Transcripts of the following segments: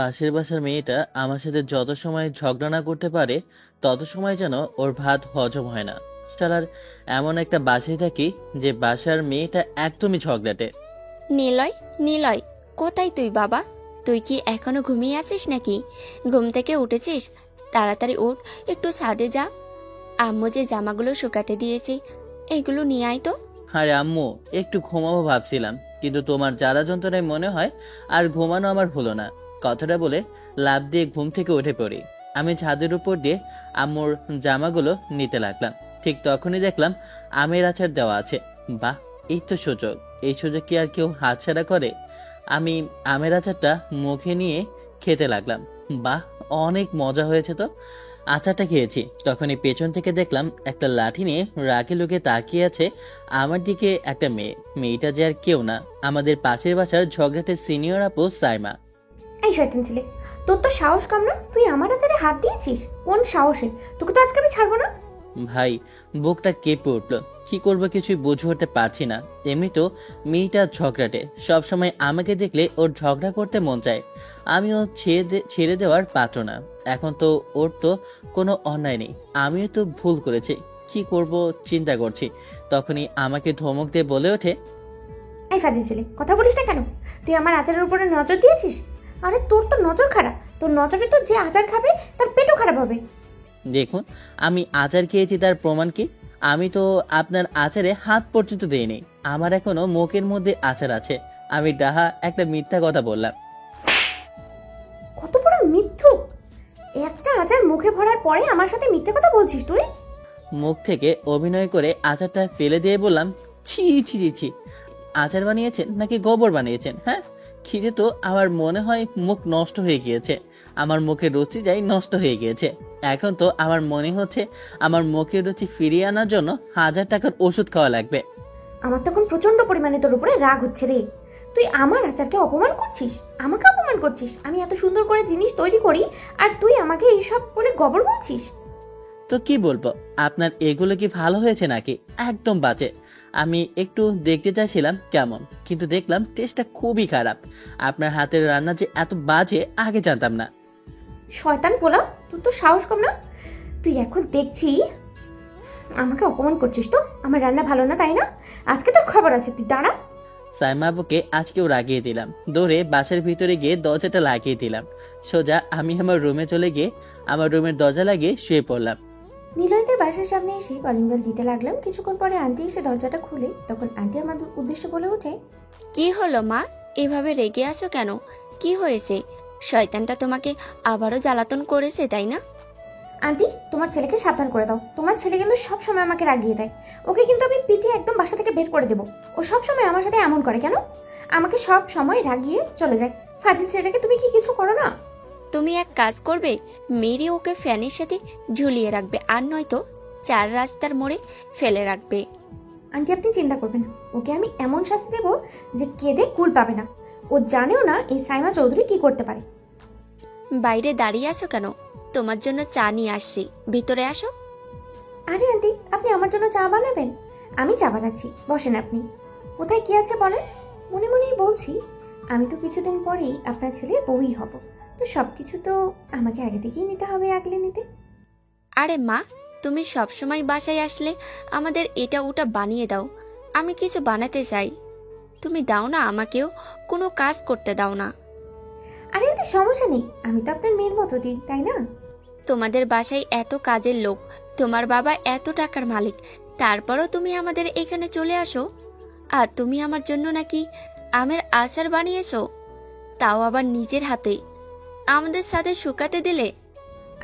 পাশের বাসার মেয়েটা আমার সাথে যত সময় ঝগড়া না করতে পারে তত সময় যেন ওর ভাত হজম হয় না। শালার এমন একটা বাসায় থাকি যে বাসার মেয়েটা একদমই ঝগড়াটে। নিলয়, নিলয়, কোথায় তুই বাবা? তুই কি এখনো ঘুমিয়ে আছিস নাকি? ঘুম থেকে উঠেছিস? তাড়াতাড়ি উঠ, একটু ছাদে যা। আম্মু যে জামাগুলো শুকাতে দিয়েছে এগুলো নিয়ে আয় তো। আরে আম্মু, একটু ঘুমাবো ভাবছিলাম, কিন্তু তোমার জ্বালা যন্ত্রণায় মনে হয় আর ঘুমানো আমার হলো না। কথাটা বলে লাফ দিয়ে ঘুম থেকে উঠে পড়ি। আমি ছাদের উপর দিয়ে আম্মুর জামাগুলো নিতে লাগলাম। ঠিক তখনই দেখলাম আমের আচার দেওয়া আছে। বাহ, এই তো সুযোগ। এই সুযোগ কি আর কেউ হাতছাড়া করে? আমি আমের আচারটা মুখে নিয়ে খেতে লাগলাম। বাহ, অনেক মজা হয়েছে তো। আচারটা খেয়েছি, তখনই পেছন থেকে দেখলাম একটা লাঠি নিয়ে রাগে লুকে তাকিয়ে আছে আমার দিকে একটা মেয়ে। মেয়েটা যে আর কেউ না, আমাদের পাশের বাসার ঝগড়াটে সিনিয়র আপু সাইমা। এই শয়তান ছেলে, তোর তো সাহস কম না? তুই আমার আচারে হাত দিয়েছিস কোন সাহসে? তোকে তো আজকে আমি ছাড়বো না। ভাই, বুকটা কেঁপে উঠলো। কি করবো কিছুই বুঝে উঠতে পারছি না। এমনি তো মেয়েটা ঝগড়াটে, সবসময় আমাকে দেখলে ওর ঝগড়া করতে মন চায়। আমিও ছেড়ে দেওয়ার পাত্র না। এখন তো ওর তো কোনো অন্যায় নেই, আমিও তো ভুল করেছি। কি করব চিন্তা করছি, তখনই আমাকে ধমক দিয়ে বলে ওঠে, এই ফাজি ছেলে, কথা বলিস না কেন? তুই আমার আচারের উপরে নজর দিয়েছিস? আরে তোর তো নজর খারাপ। তোর নজরে তো যে আচার খাবে তার পেটও খারাপ হবে। দেখুন, আমি আচার খেয়েছি তার প্রমাণ কি? আমি তো আপনার আচারে হাত পর্যন্ত দিইনি। আমার এখনো মুখের মধ্যে আচার আছে। আমি ডাহা একটা মিথ্যা কথা বললাম। কত বড় মিথ্যুক! একটা আচার মুখে ভরার পরে আমার সাথে মিথ্যে কথা বলছিস তুই? মুখ থেকে অভিনয় করে আচারটা ফেলে দিয়ে বললাম, ছি ছি ছি ছি। আচার বানিয়েছেন নাকি গোবর বানিয়েছেন? হ্যাঁ, খিদে তো আমার মনে হয় মুখ নষ্ট হয়ে গিয়েছে। আমার মুখের রুচি যাই নষ্ট হয়ে গিয়েছে। এখন তো আমার মনে হচ্ছে আমার মুখের রুচি ফিরিয়ে আনার জন্য 1000 টাকার ওষুধ খাওয়া লাগবে। আমার তখন প্রচন্ড পরিমাণে তোর উপরে রাগ হচ্ছে রে। তুই আমার আচারকে অপমান করছিস, আমাকে অপমান করছিস। আমি এত সুন্দর করে জিনিস তৈরি করি আর তুই আমাকে এইসব করে গবর বলছিস? তো কি বলবো, আপনার এগুলো কি ভালো হয়েছে নাকি? একদম বাজে। আমি একটু দেখতে চাইছিলাম কেমন, কিন্তু দেখলাম টেস্টটা খুবই খারাপ। আপনার হাতের রান্না যে এত বাজে আগে জানতাম না। শয়তান পোলা, তোর তো সাহস কম না? তুই এখন দেখছি আমাকে অপমান করছিস তো? আমার রান্না ভালো না তাই না? আজকে তোর খবর আছে, তুই দাঁড়া। সাইমা আপুকে আজকেও রাগিয়ে দিলাম। দৌড়ে বাসার ভিতরে গিয়ে দরজাটা লাগিয়ে দিলাম। সোজা আমি আমার রুমে চলে গিয়ে আমার রুমের দরজা লাগিয়ে শুয়ে পড়লাম। নিলয়দের বাসার সামনে এসে কলিং বেল দিতে লাগলাম। কিছুক্ষণ পরে আন্টি এসে দরজাটা খুলে, তখন আন্টি আমাদের উদ্দেশ্য বলে ওঠে, কি হলো মা, এভাবে রেগে আছো কেন? কি হয়েছে? শয়তানটা তোমাকে আবারও জ্বালাতন করেছে তাই না? আন্টি তোমার ছেলেকে সাবধান করে দাও। তোমার ছেলে কিন্তু সবসময় আমাকে রাগিয়ে দেয়। ওকে কিন্তু আমি পিটিয়ে একদম বাসা থেকে বের করে দেবো। ও সবসময় আমার সাথে এমন করে কেন? আমাকে সব সময় রাগিয়ে চলে যায়। ফাজিল ছেলেটাকে তুমি কি কিছু করো না? তুমি এক কাজ করবে, মেরে ওকে ফ্যানের সাথে ঝুলিয়ে রাখবে, আর নয়তো 4 রাস্তার মোড়ে ফেলে রাখবে। আন্টি আপনি চিন্তা করবেন না, ওকে আমি এমন শাস্তি দেবো যে কেঁদে কুল পাবে না। ও জানেও না এই সাইমা চৌধুরী কি করতে পারে। বাইরে দাঁড়িয়ে আছো কেন? তোমার জন্য চা নিয়ে আসছি, ভিতরে আসো। আরে আন্টি, আপনি আমার জন্য চা বানাবেন? আমি চা বানাচ্ছি, বসেন আপনি। কোথায় কি আছে বলেন? মনে মনেই বলছি, আমি তো কিছুদিন পরেই আপনার ছেলের বউই হব। তো সব কিছু তো আমাকে আগে থেকেই নিতে হবে, আগলে নিতে। আরে মা, তুমি সবসময় বাসায় আসলে আমাদের এটা ওটা বানিয়ে দাও। আমি কিছু বানাতে চাই, তুমি দাও না, আমাকেও কোনো কাজ করতে দাও না। আরে আন্টি সমস্যা নেই, আমি তো আপনার মেয়ের মতো দিন, তাই না? তোমাদের বাসায় এত কাজের লোক, তোমার বাবা এত টাকার মালিক, তারপরও তুমি আমাদের এখানে চলে আসো। আর তুমি আমার জন্য নাকি আমের আচার বানিয়েছো, তাও আবার নিজের হাতে, আমাদের সাথে শুকাতে দিলে।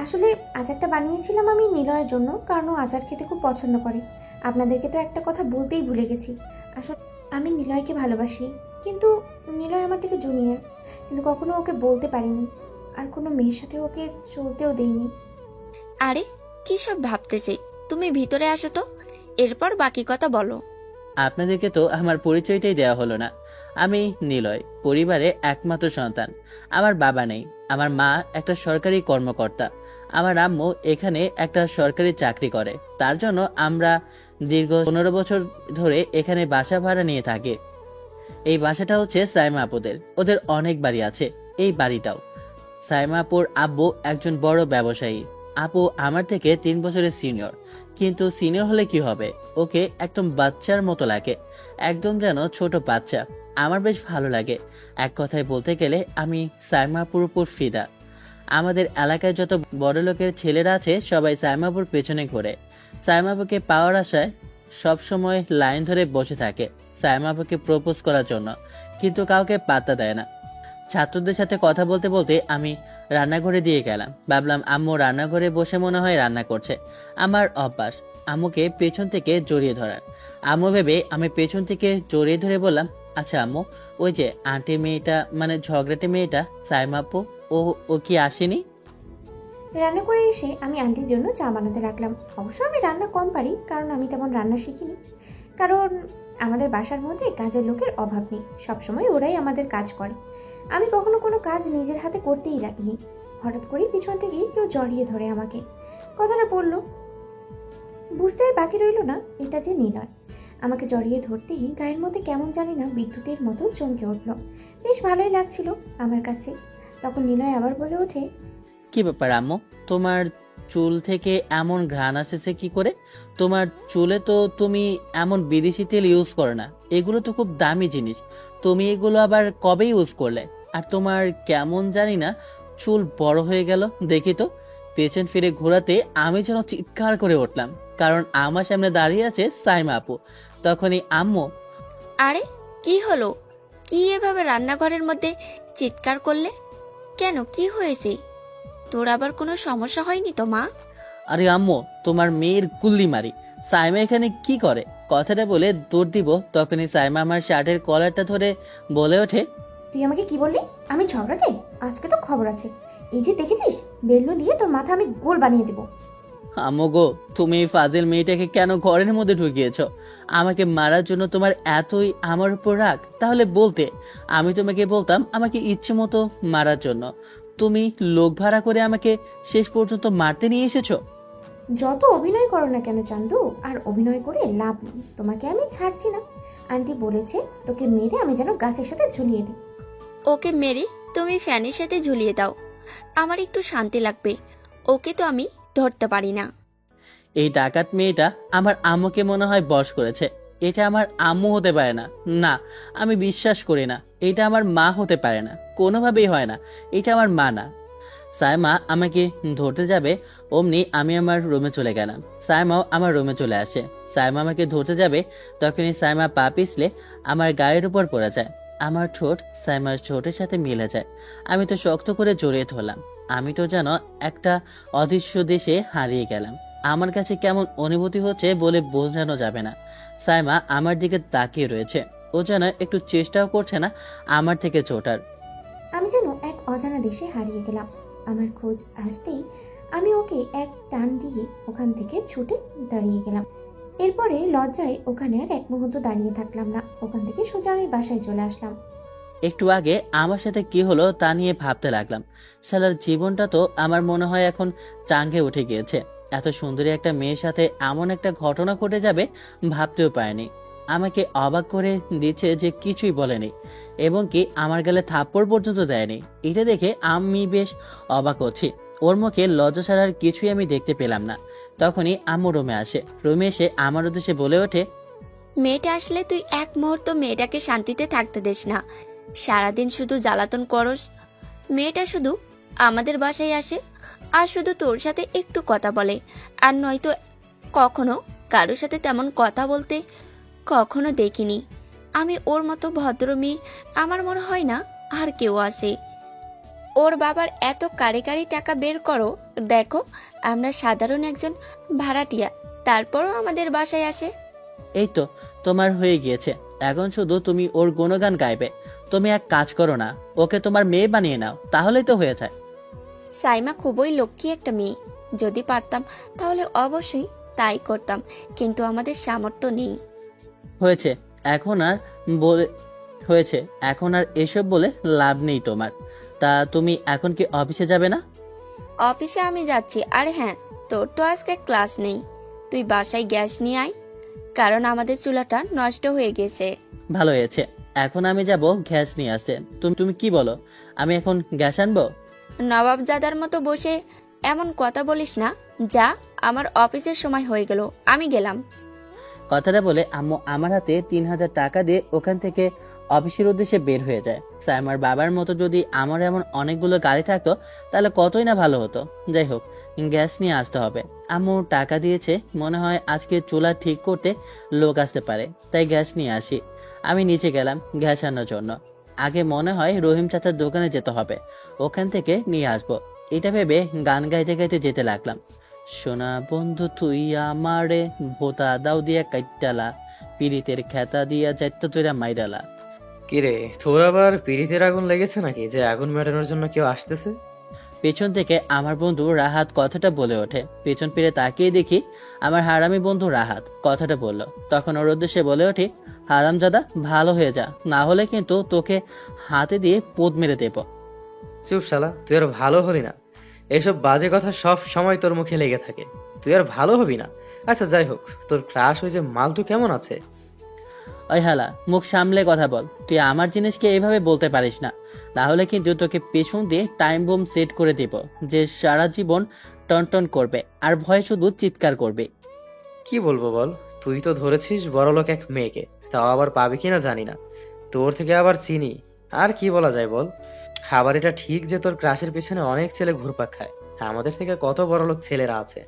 আসলে আচারটা বানিয়েছিলাম আমি নিলয়ের জন্য, কারণ ও আচার খেতে খুব পছন্দ করে। আপনাদেরকে তো একটা কথা বলতেই ভুলে গেছি। আসলে আমি নিলয়কে ভালোবাসি, কিন্তু নিলয় আমার থেকে জুনিয়র, কিন্তু কখনো ওকে বলতে পারিনি। আর কোনো মেয়ের সাথে ওকে চলতেও দেইনি। আরে কি সব ভাবতেছে, তুমি ভিতরে আসো তো, এরপর বাকি কথা বলো। আপনাদেরকে তো আমার পরিচয়টাই দেওয়া হলো না। আমি নিলয়, পরিবারে একমাত্র সন্তান। আমার বাবা নেই, আমার মা একটা সরকারি কর্মকর্তা। আমার আম্মু এখানে একটা সরকারি চাকরি করে। তার জন্য আমরা দীর্ঘ 15 বছর ধরে এখানে বাসা ভাড়া নিয়ে থাকি। এই বাসাটা হচ্ছে সাইমা আপুদের, ওদের অনেক বাড়ি আছে, এই বাড়িটাও। সাইমা আপুর আব্বু একজন বড় ব্যবসায়ী। আপু আমার থেকে 3 বছরের সিনিয়র, কিন্তু সিনিয়র হলে কি হবে, ওকে একদম বাচ্চার মতো লাগে, একদম যেন ছোট বাচ্চা। আমার বেশ ভালো লাগে। এক কথায় বলতে গেলে আমি সাইমা আপুর উপর ফিদা। আমাদের এলাকায় যত বড় লোকের ছেলেরা আছে সবাই সাইমা আপুর পেছনে ঘোরে। সাইমা আপুকে পাওয়ার আশায় সব সময় লাইন ধরে বসে থাকে সাইমা আপুকে প্রপোজ করার জন্য, কিন্তু কাউকে পাত্তা দেয় না। ছাত্রদের সাথে কথা বলতে বলতে আমি রান্নাঘরে দিয়ে গেলাম। ভাবলাম আম্মু রান্নাঘরে বসে মনে হয় রান্না করছে। আমার অভ্যাস আম্মুকে পেছন থেকে জড়িয়ে ধরার। আম্মু ভেবে আমি পেছন থেকে জড়িয়ে ধরে বললাম, আচ্ছা আম্মু, ওই যে আন্টি মেয়েটা, মানে ঝগড়াটে মেয়েটা সাইমা আপু, ও ও কি আসেনি? রান্না করে এসে আমি আন্টির জন্য চা বানাতে লাগলাম। অবশ্য আমি রান্না কম পারি, কারণ আমি তেমন রান্না শিখিনি। কারণ আমাদের বাসার মধ্যে কাজের লোকের অভাব নেই, সবসময় ওরাই আমাদের কাজ করে। আমি কখনো কোনো কাজ নিজের হাতে করতেই লাগিনি। হঠাৎ করেই পিছন থেকে কেউ জড়িয়ে ধরে আমাকে। কথাটা বললো, বুঝতে আর বাকি রইল না এটা যে নিলয়। আমাকে জড়িয়ে ধরতেই গায়ের মধ্যে কেমন জানি না বিদ্যুতের মতো চমকে উঠল। বেশ ভালোই লাগছিল আমার কাছে। তখন নিলয় আবার বলে ওঠে, কি ব্যাপার আম্মু, তোমার চুল থেকে এমন ঘ্রাণ আসছে কি করে? তোমার চুলে তো তুমি এমন বিদেশি তেল ইউজ করো না, এগুলো তো খুব দামি জিনিস, তুমি এগুলো আবার কবে ইউজ করলে? আর তোমার কেমন জানি না চুল বড় হয়ে গেল দেখি তো। পেছন ফিরে ঘোরাতে আমি যেন চিৎকার করে উঠলাম, কারণ আমার সামনে দাঁড়িয়ে আছে সাইমা আপু। তখনই আম্মু, আরে কি হলো? কি এভাবে রান্নাঘরের মধ্যে চিৎকার করলে কেন? কি হয়েছে? তোর আবার কোনো সমস্যা হয়নি তো মা? আরে আম্মু, তোমার মেয়ের গুল্লি মারি, সাইমা এখানে কি করে? কথাটা বলে দৌড় দিব, তখনই সাইমা আমার শার্টের কলারটা ধরে বলে ওঠে, তুই আমাকে কি বললি? আমি ঝগড়াটে? আজকে তো খবর আছে। এই যে দেখেছিস, বেলনো দিয়ে তোর মাথা আমি গোল বানিয়ে দেবো। আম্মু গো, তুমি এই ফাজিল মেয়েটাকে কেন ঘরের মধ্যে ঢুকিয়েছ? আমাকে মারার জন্য তোমার এতই আমার উপর রাগ? তাহলে বলতে, আমি তোমাকে বলতাম আমাকে ইচ্ছে মতো মারার জন্য। তুমি লোক ভাড়া করে আমাকে শেষ পর্যন্ত মারতে নিয়ে এসেছো। যত অভিনয় করো না কেন চান্দু, আর অভিনয় করে লাভ নেই। তোমাকে আমি ছাড়ছি না। আন্টি বলেছে তোকে মেরে আমি যেন গাছের সাথে ঝুলিয়ে দিই। ওকে মেরে তুমি ফ্যানের সাথে ঝুলিয়ে দাও, আমার একটু শান্তি লাগবে। ওকে তো আমি ধরতে পারি না। এই ডাকাত মেয়েটা আমার আম্মুকে মনে হয় বশ করেছে। এটা আমার আম্মু হতে পারে না, না, আমি বিশ্বাস করি না। এটা আমার মা হতে পারে না, কোনোভাবেই হয় না। এটা আমার মা না। সাইমা আমাকে ধরতে যাবে, অমনি আমি আমার রুমে চলে গেলাম। সাইমাও আমার রুমে চলে আসে। সাইমা আমাকে ধরতে যাবে, তখনই সাইমা পা পিছলে আমার গায়ের উপর পড়ে যায়। আমার ঠোঁট সাইমার ঠোঁটের সাথে মিলে যায়। আমি তো শক্ত করে জড়িয়ে ধরলাম। আমি তো যেন একটা অদৃশ্য দেশে হারিয়ে গেলাম। আমার কাছে কেমন অনুভূতি হচ্ছে বলে বোঝানো যাবে না। সাইমা আমার দিকে তাকিয়ে রয়েছে, ও যেন একটু চেষ্টাও করছে না আমার থেকে ছোটার। আমি যেন এক অজানা দেশে হারিয়ে গেলাম। আমার খোঁজ আসতেই আমি ওকে এক টান দিয়ে ওখান থেকে ছুটে দাঁড়িয়ে গেলাম। এরপরে লজ্জায় ওখানে আর এক মুহূর্ত দাঁড়িয়ে থাকলাম না। ওখান থেকে সোজা আমি বাসায় চলে আসলাম। একটু আগে আমার সাথে কি হলো তা নিয়ে ভাবতে লাগলাম। শালার জীবনটা তো আমার মনে হয় এখন চাঙ্গে উঠে গিয়েছে। এত সুন্দরী একটা মেয়ের সাথে এমন একটা ঘটনা ঘটে যাবে ভাবতেও পারিনি। আমাকে অবাক করে দিচ্ছে যে কিছুই বলেনি, এবং কি আমার গালে থাপ্পড় পর্যন্ত দেয়নি। এটা দেখে আমি বেশ অবাক হচ্ছি। ওর মুখে লজ্জা ছাড়ার কিছুই আমি দেখতে পেলাম না। তখনই আম্মু রুমে আসে। রুমে এসে আমার উদ্দেশ্যে বলে ওঠে, মেয়েটা আসলে তুই এক মুহূর্ত মেয়েটাকে শান্তিতে থাকতে দিস না, সারাদিন শুধু জ্বালাতন করস। মেয়েটা শুধু আমাদের বাসায় আসে আর শুধু তোর সাথে একটু কথা বলে, আর নয়তো কখনো কারোর সাথে তেমন কথা বলতে কখনো দেখিনি। আমি ওর মতো ভদ্র মেয়ে আমার মনে হয় না আর কেউ আসে। ওর বাবার এত কারি কারি টাকা বের করো, দেখো আমরা সাধারণ একজন ভাড়াটিয়া, তারপরও আমাদের বাসায় আসে। এই তো তোমার হয়ে গিয়েছে, এখন শুধু তুমি ওর গুণগান গাইবে। তুমি এক কাজ করো না, ওকে তোমার মেয়ে বানিয়ে নাও, তাহলেই তো হয়ে যায়। সাইমা খুবই লক্ষ্মী একটা মেয়ে, যদি পারতাম তাহলে অবশ্যই তাই করতাম, কিন্তু আমাদের সামর্থ্য নেই। হয়েছে, এখন আর বলে হয়েছে, এখন আর এসব বলে লাভ নেই তোমার। তা তুমি এখন কি অফিসে যাবে না? অফিসে আমি যাচ্ছি। আর হ্যাঁ, তোর তো আজকে ক্লাস নেই, তুই বাসায় গ্যাস নিয়ে আয়, কারণ আমাদের চুলাটা নষ্ট হয়ে গেছে। ভালো হয়েছে, এখন আমি যাব গ্যাস নিয়ে আসে। তুমি তুমি কি বলো, আমি এখন গ্যাস আনবো? নবাবজাদার মতো বসে এমন কথা বলিস না। যা, আমার অফিসের সময় হয়ে গেল, আমি গেলাম। কথাটা বলে আম্মু আমার হাতে 3,000 টাকা দিয়ে ওখান থেকে অফিসের উদ্দেশ্যে বের হয়ে যায়। সাইমার বাবার মতো যদি আমার এমন অনেকগুলো গাড়ি থাকতো তাহলে কতই না ভালো হতো। যাই হোক, গ্যাস নিয়ে আসতে হবে। আম্মু টাকা দিয়েছে, মনে হয় আজকে চুলা ঠিক করতে লোক আসতে পারে, তাই গ্যাস নিয়ে আসি। আমি নিচে গেলাম গ্যাস আনার জন্য। আগে মনে হয় রহিম চাচার দোকানে যেতে হবে, ওখান থেকে নিয়ে আসবো। এটা ভেবে গান গাইতে গাইতে যেতে লাগলাম। সোনা বন্ধু তুই আমারে ভোতা দাও দিয়া কাইটালা, পিরিতের খেতা দিয়া চাইতে তুইরা মাইরালা। কিরে, তোর আবার পিরিতের আগুন লেগেছে নাকি যে আগুন মেটানোর জন্য কেউ আসতেছে? পেছন থেকে আমার বন্ধু রাহাত কথাটা বলে ওঠে। পেছন ফিরে তাকিয়ে দেখি আমার হারামি বন্ধু রাহাত কথাটা বলল। তখন ওর উদ্দেশ্যে বলে ওঠি, হারামজাদা ভালো হয়ে যা, না হলে কিন্তু তোকে হাতে দিয়ে পোদ মেরে দেব। চুপ শালা, তুই আর ভালো হলি না। এসব বাজে কথা সব সময় তোর মুখে লেগে থাকে, তুই আর ভালো হবি না। আচ্ছা যাই হোক, তোর ক্রাশ ওই যে মালটু কেমন আছে? ওই হালা, মুখ সামলে কথা বল। তুই আমার জিনিসকে এইভাবে বলতে পারিস না, তাহলে কিন্তু তোকে পেছন দিয়ে টাইম বোম সেট করে দেব, যে সারা জীবন টনটন করবে আর ভয়ে শুধু চিৎকার করবে। কি বলবো বল, তুই তো ধরেছিস বড়লোক এক মেয়েকে, তাও আবার পাবি কিনা জানি না। তোর থেকে আবার চিনি, আর কি বলা যায় বল। খাবার এটা ঠিক যে তোর ক্রাশের পেছনে অনেক ছেলে ঘুরপাক খায়, আমাদের থেকে কত বড়লোক ছেলেরা আছে।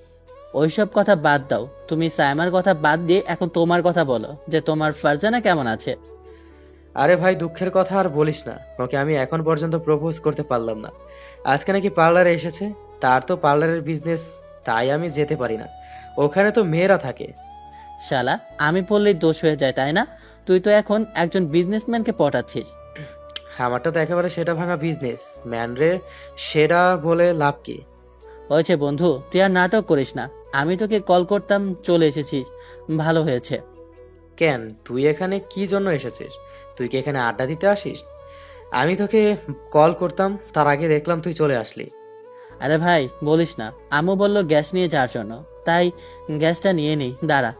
ওইসব কথা বাদ দাও, তুমি সাইমার কথা বাদ দিয়ে এখন তোমার কথা বলো, যে তোমার ফারজানা কেমন আছে। আরে ভাই, দুঃখের কথা আর বলিস না, ওকে আমি এখন পর্যন্ত প্রপোজ করতে পারলাম না। আজকে নাকি পার্লারে এসেছে, তার তো পার্লারের বিজনেস, তাই আমি যেতে পারি না। ওখানে তো মেয়েরা থাকে। শালা, আমি বললেই দোষ হয়ে যায় তাই না? তুই তো এখন একজন বিজনেসম্যানকে পটাচ্ছিস। আমারটা তো একেবারে সেটা ভাঙা বিজনেস ম্যান রে, সেটা বলে লাভ কি? হয়েছে বন্ধু, তুই আর নাটক করিস না। আমি তোকে কল করতাম, চলে এসেছিস, ভালো হয়েছে। কেন, তুই এখানে কি জন্য এসেছিস? তুই কি এখানে আড্ডা দিতে আসিস? আমি তোকে কল করতাম, তার আগে দেখলাম তুই চলে আসলি। আরে ভাই বলিস না, আম্মু বললো গ্যাস নিয়ে যাওয়ার জন্য, তাই গ্যাসটা নিয়ে নেই। দাঁড়া,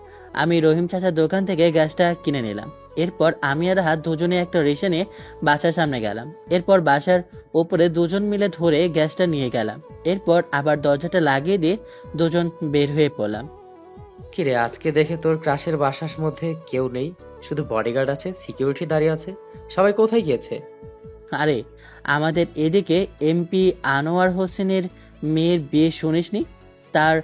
আমি রহিম চাচার দোকান থেকে গ্যাসটা কিনে নিলাম। এরপর আমি আর হাত দুজনে একটা রিক্সা নিয়ে বাসার সামনে গেলাম। এরপর বাসার ওপরে দুজন মিলে ধরে গ্যাসটা নিয়ে গেলাম। এরপর আবার দরজাটা লাগিয়ে দিয়ে দুজন বের হয়ে পড়লাম। কিরে, আজকে দেখে তোর ক্রাশের বাসার মধ্যে কেউ নেই, শুধু বডিগার্ড আছে, সিকিউরিটি দাঁড়িয়ে আছে। সবাই কোথায় গিয়েছে? আরে, আমাদের এদিকে এমপি আনোয়ার হোসেনের মেয়ের বিয়ে শুনিসনি? তার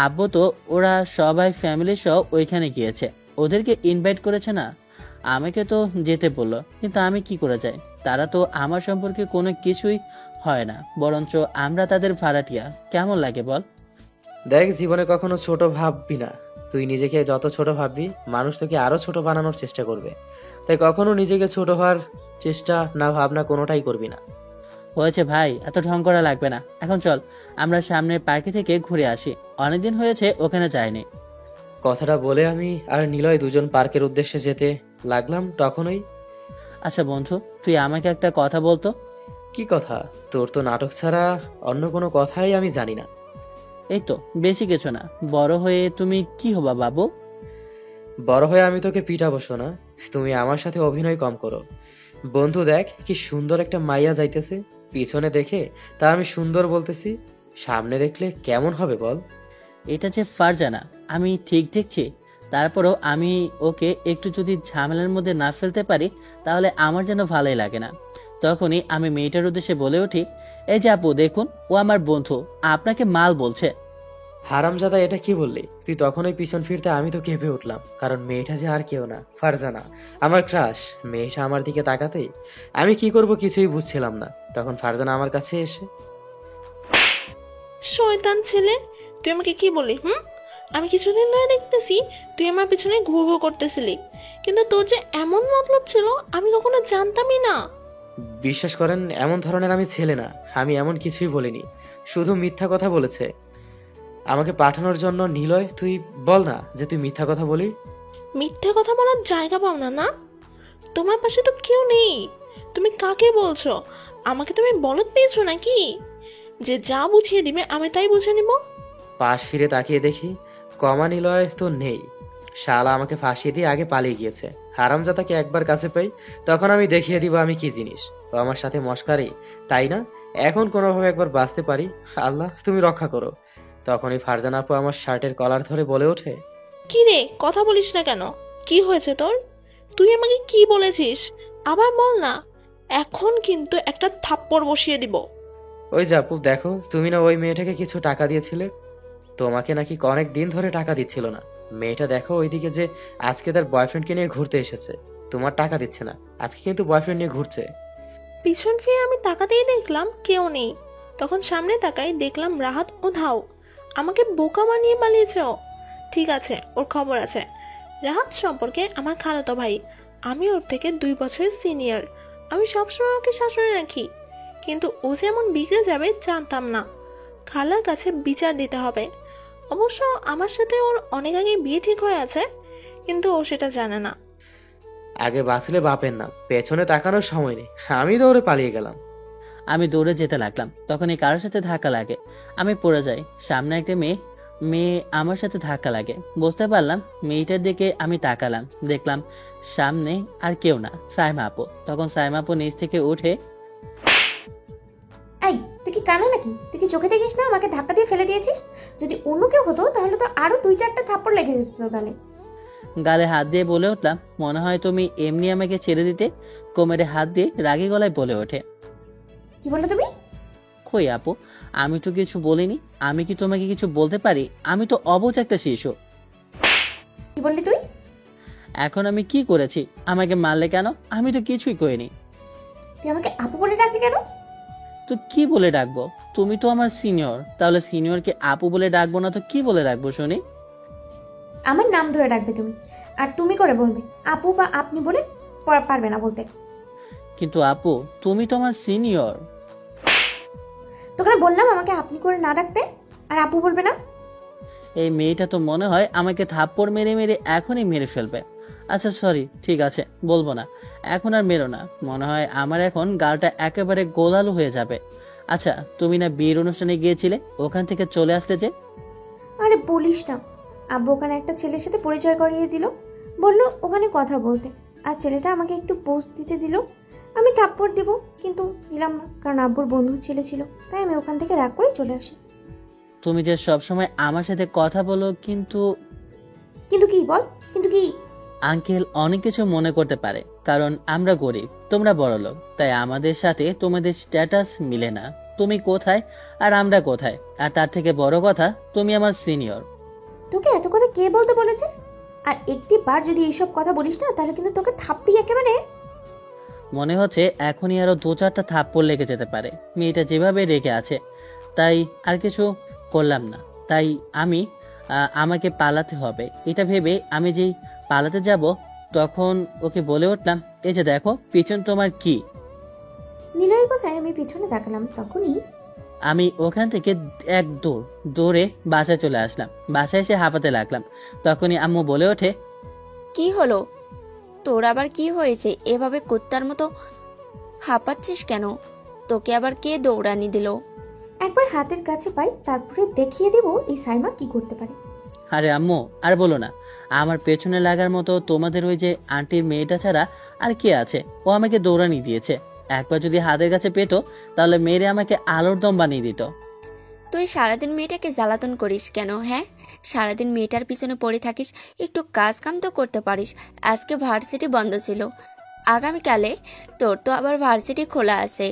আব্বু তো ওরা সবাই ফ্যামিলি সহ ওইখানে গিয়েছে, ওদেরকে ইনভাইট করেছে না। আমাকে তো যেতে বললো, কিন্তু আমি কি করে যাই? তারা তো আমার সম্পর্কে কোনো কিছুই হয় না, বরঞ্চ আমরা তাদের ভাড়াটিয়া। কেমন লাগে বল? দেখ, জীবনে কখনো ছোট ভাববি না। তুই নিজেকে যত ছোট ভাববি, মানুষ তোকে আরো ছোট বানানোর চেষ্টা করবে। তাই কখনো নিজেকে ছোট হওয়ার চেষ্টা না, ভাবনা কোনোটাই করবি না। হয়েছে ভাই, এত ঢং করা লাগবে না। এখন চল আমরা সামনের পার্কে থেকে ঘুরে আসি, অনেকদিন হয়েছে ওখানে যাইনি। কথাটা বলে আমি আর নিলয় দুজন পার্কের উদ্দেশ্যে যেতে লাগলাম। তখনই, আচ্ছা বন্ধু, তুই আমাকে একটা কথা বলতো। কি কথা? তোর তো নাটক ছাড়া অন্য কোনো কথাই আমি জানি না। এই তো, বেশি কিছু না। বড় হয়ে তুমি কি হবা বাবু? বড় হয়ে আমি তোকে পিটাবো শোনা, তুমি আমার সাথে অভিনয় কম করো। বন্ধু দেখ, কি সুন্দর একটা মাইয়া যাইতেছে, পিছনে দেখে তা আমি সুন্দর বলতেছি, সামনে দেখলে কেমন হবে বল? এটা যে ফারজানা, আমি ঠিক দেখছি। তারপরও আমি ওকে একটু যদি ঝামেলার মধ্যে না ফেলতে পারি তাহলে আমার যেন ভালোই লাগে না। তখনই আমি মেয়েটার উদ্দেশ্যে বলে উঠি, এই যে আপু দেখুন, ও আমার বন্ধু, আপনাকে মাল বলছে। হারামজাদা, এটা কি বললি তুই? তখনই পিছন ফিরতে আমি তো কেঁপে উঠলাম, কারণ মেয়েটা যে আর কেউ না, ফারজানা, আমার ক্রাশ। মেয়েটা আমার দিকে তাকাতেই আমি কি করব কিছুই বুঝছিলাম না। তখন ফারজানা আমার কাছে এসে, শয়তান ছেলে, তুই আমাকে কি বলি? আমি কিছুদিন ধরে দেখতেছি তুই আমার পিছনে ঘুর ঘুর করতেছিলি, কিন্তু তোর যে এমন মতলব ছিল আমি কখনো জানতামই না। বিশ্বাস করেন, এমন ধরনের আমি ছেলে না, আমি এমন কিছুই বলিনি, শুধু মিথ্যা কথা বলেছে আমাকে পাঠানোর জন্য। নিলয়, তুই বল না যে তুই মিথ্যা কথা বলি। মিথ্যে কথা বলার জায়গা পাও না না? তোমার পাশে তো কেউ নেই, তুমি কাকে বলছো? আমাকে তুমি বলদ পেয়েছো নাকি যে যা বুঝিয়ে দিবে আমি তাই বুঝে নিব? পাশ ফিরে তাকিয়ে দেখি কমা নিলয় তো নেই। শালা আমাকে ফাঁসিয়ে দিয়ে আগে পালিয়ে গিয়েছে। হারামজাদাকে একবার কাছে পাই, তখন আমি দেখিয়ে দিব আমি কি জিনিস। ও আমার সাথে মস্কারি, তাই না? এখন কোনোভাবে একবার বাঁচতে পারি। আল্লাহ তুমি রক্ষা করো। তখনই ফারজানা আপু আমার শার্টের কলার ধরে বলে ওঠে, কি রে, কথা বলিস না কেন? কি হয়েছে তোর? তুই আমাকে কি বলেছিস? আবার বল না। এখন কিন্তু একটা থাপ্পড় বসিয়ে দিব। ওই যে আপু দেখো, তুমি না ওই মেয়েটাকে কিছু টাকা দিয়েছিলে? তোমাকে নাকি অনেক দিন ধরে টাকা দিচ্ছিল না। মেয়েটা দেখো ওইদিকে যে আজকে তার বয়ফ্রেন্ডকে নিয়ে ঘুরতে এসেছে, তোমার টাকা দিচ্ছে না, আজকে কিন্তু বয়ফ্রেন্ড নিয়ে ঘুরছে। পিছন ফিরে আমি তাকাতেই দেখলাম কেউ নেই। তখন সামনে তাকাই দেখলাম রাহাত ও ধাও। আমাকে বোকা বানিয়ে পালিয়েছে ও। ঠিক আছে, ওর খবর আছে। রাহাত সম্পর্কে আমার খালাতো ভাই। আমি ওর থেকে 2 বছরের সিনিয়র। আমি সবসময় ওকে শাসনে রাখি, কিন্তু ও যেমন বিগড়ে যাবে জানতাম না। খালার কাছে বিচার দিতে হবে। অবশ্য আমার সাথে ওর অনেক আগে বিয়ে ঠিক হয়ে আছে, কিন্তু ও সেটা জানে না। আগে বাঁচলে বাপের নাম, পেছনে তাকানোর সময় নেই। আমি দৌড়ে পালিয়ে গেলাম। আমি দৌড়ে যেতে লাগলাম, তখনই কারোর সাথে ধাক্কা লাগে। আমি পড়ে যাই। সামনে একটা মেয়ে মেয়ে আমার সাথে ধাক্কা লাগে। বুঝতে পারলাম, মেয়েটার দিকে আমি তাকালাম, দেখলাম সামনে আর কেউ না, সাইমা আপু। তখন সাইমা আপু নিচ থেকে উঠে, এই তুই কি কানা নাকি? তুই কি চোখে দেখিস না আমাকে ধাক্কা দিয়ে ফেলে দিয়েছিস? যদি অন্য কেউ হতো তাহলে তো আরো 2-4টা থাপ্পড় লেগে যেত তোর গালে। গালে হাত দিয়ে বলে উঠলাম, মনে হয় তুমি এমনি আমাকে ছেড়ে দিতে। কোমরে হাত দিয়ে রাগী গলায় বলে ওঠে, কি বললে তুমি? কই আপু, আমি তো কিছু বলিনি। আমি কি তোমাকে কিছু বলতে পারি? আমি তো অবুঝ একটা শিশু। কি বললি তুই? এখন আমি কি করেছি? আমাকে মারলে কেন? আমি তো কিছুই করিনি। তুই আমাকে আপু বলে ডাকলি কেন? তো কি বলে ডাকবো? তুমি তো আমার সিনিয়র, তাহলে সিনিয়রকে আপু বলে ডাকবো না তো কি বলে ডাকবো শুনি? আমার নাম ধরে ডাকবে তুমি, আর তুমি করে বলবে। আপু বা আপনি বলে পারবে না বলতে। কিন্তু আপু, তুমি তো আমার সিনিয়র। তোকে না বললাম আমাকে আপনি করে না ডাকতে, আর আপু বলবে না। এই মেয়েটা তো মনে হয় আমাকে থাপ্পড় মেরে মেরে এখনই মেরে ফেলবে। আচ্ছা সরি, ঠিক আছে, বলবো না। এখন আর মেরো না, মনে হয় আমার এখন গালটা একেবারে গোলালো হয়ে যাবে। আচ্ছা, তুমি না বিয়ের অনুষ্ঠানে গিয়েছিলে, ওখান থেকে চলে আসলে যে? আরে বলিস না, আব্বু ওখানে একটা ছেলের সাথে পরিচয় করিয়ে দিল, বলল ওখানে কথা বলতে, আর ছেলেটা আমাকে একটু পোস্ট দিতে দিল। আমি থাপ্পড় দিব, কিন্তু দিলাম না, কারণ আব্বুর বন্ধু ছেলে ছিল, তাই আমি ওখান থেকে রাগ করে চলে আসি। তুমি যে সবসময় আমার সাথে কথা বলো, কিন্তু কিন্তু কি বল, কিন্তু কি? আঙ্কেল অনেক কিছু মনে করতে পারে, কারণ আমরা গরিব, তোমরা বড়লোক, তাই আমাদের সাথে তোমাদের স্ট্যাটাস মিলে না। তুমি কোথায় আর আমরা কোথায়? আর তার থেকে বড় কথা, তুমি আমার সিনিয়র। তোকে এত কথা কে বলতে বলেছে? আর একটি বার যদি এইসব কথা বলিস না, তাহলে কিন্তু তোকে থাপ্পড়ি একেবারে। মনে হচ্ছে এখনই আরো 2-4টা থাপ্পড় লেগে যেতে পারে। মেয়েটা যেভাবে রেগে আছে, তাই আর কিছু করলাম না। তাই আমাকে পালাতে হবে, এটা ভেবে আমি যেই পালাতে যাব, তখন ওকে বলে উঠলাম, এই যে দেখো পিছন তোমার কি। নিলয়ের কথায় আমি পিছনে তাকালাম, তখনই আমি ওখান থেকে এক দৌড়ে বাসায় চলে আসলাম। বাসায় এসে হাঁপাতে লাগলাম। তখনই আম্মু বলে ওঠে, কি হলো তোর? আবার কি হয়েছে? এভাবে কুত্তার মতো হাঁপাচ্ছিস কেন? তোকে আবার কে দৌড়ানি দিল? একবার হাতের কাছে পাই, তারপরে দেখিয়ে দেব এই সাইমা কি করতে পারে। আরে আম্মু আর বলো না, আমার পেছনে লাগার মতো তোমাদের ওই যে আন্টির মেয়েটা ছাড়া আর কে আছে? ও আমাকে দৌড়ানি দিয়েছে। একবার যদি হাতের কাছে পেতো, তাহলে মেরে আমাকে আলোর দম বানিয়ে দিত। তুই সারাদিন মেয়েটাকে জ্বালাতন করিস কেন? হ্যাঁ, সারাদিন মেয়েটার পিছনে পড়ে থাকিস, একটু কাজ কাম তো করতে পারিস। আজকে ভার্সিটি বন্ধ ছিল, আগামীকালে তোর তো আবার ভার্সিটি খোলা আছে।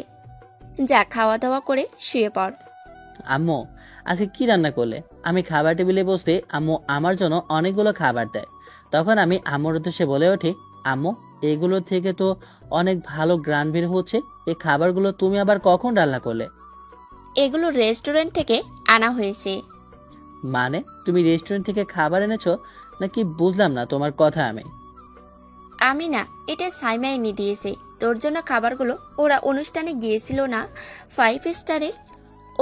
যা, খাওয়া দাওয়া করে শুয়ে পড়। আম্মু আজকে কি রান্না করলে? আমি খাবার টেবিলে বসতে আম্মু আমার জন্য অনেকগুলো খাবার দেয়। তখন আমি আম্মুর উদ্দেশ্যে বলে উঠি, আম্মু এগুলো থেকে তো অনেক ভালো গ্রান বের হচ্ছে। এই খাবারগুলো তুমি আবার কখন রান্না করলে? এগুলো রেস্টুরেন্ট থেকে আনা হয়েছে। মানে তুমি রেস্টুরেন্ট থেকে খাবার এনেছো নাকি? বুঝলাম না তোমার কথা। আমি না, এটা সাইমা এনে দিয়েছে তোর জন্য খাবারগুলো। ওরা অনুষ্ঠানে গিয়েছিল না 5 স্টারে,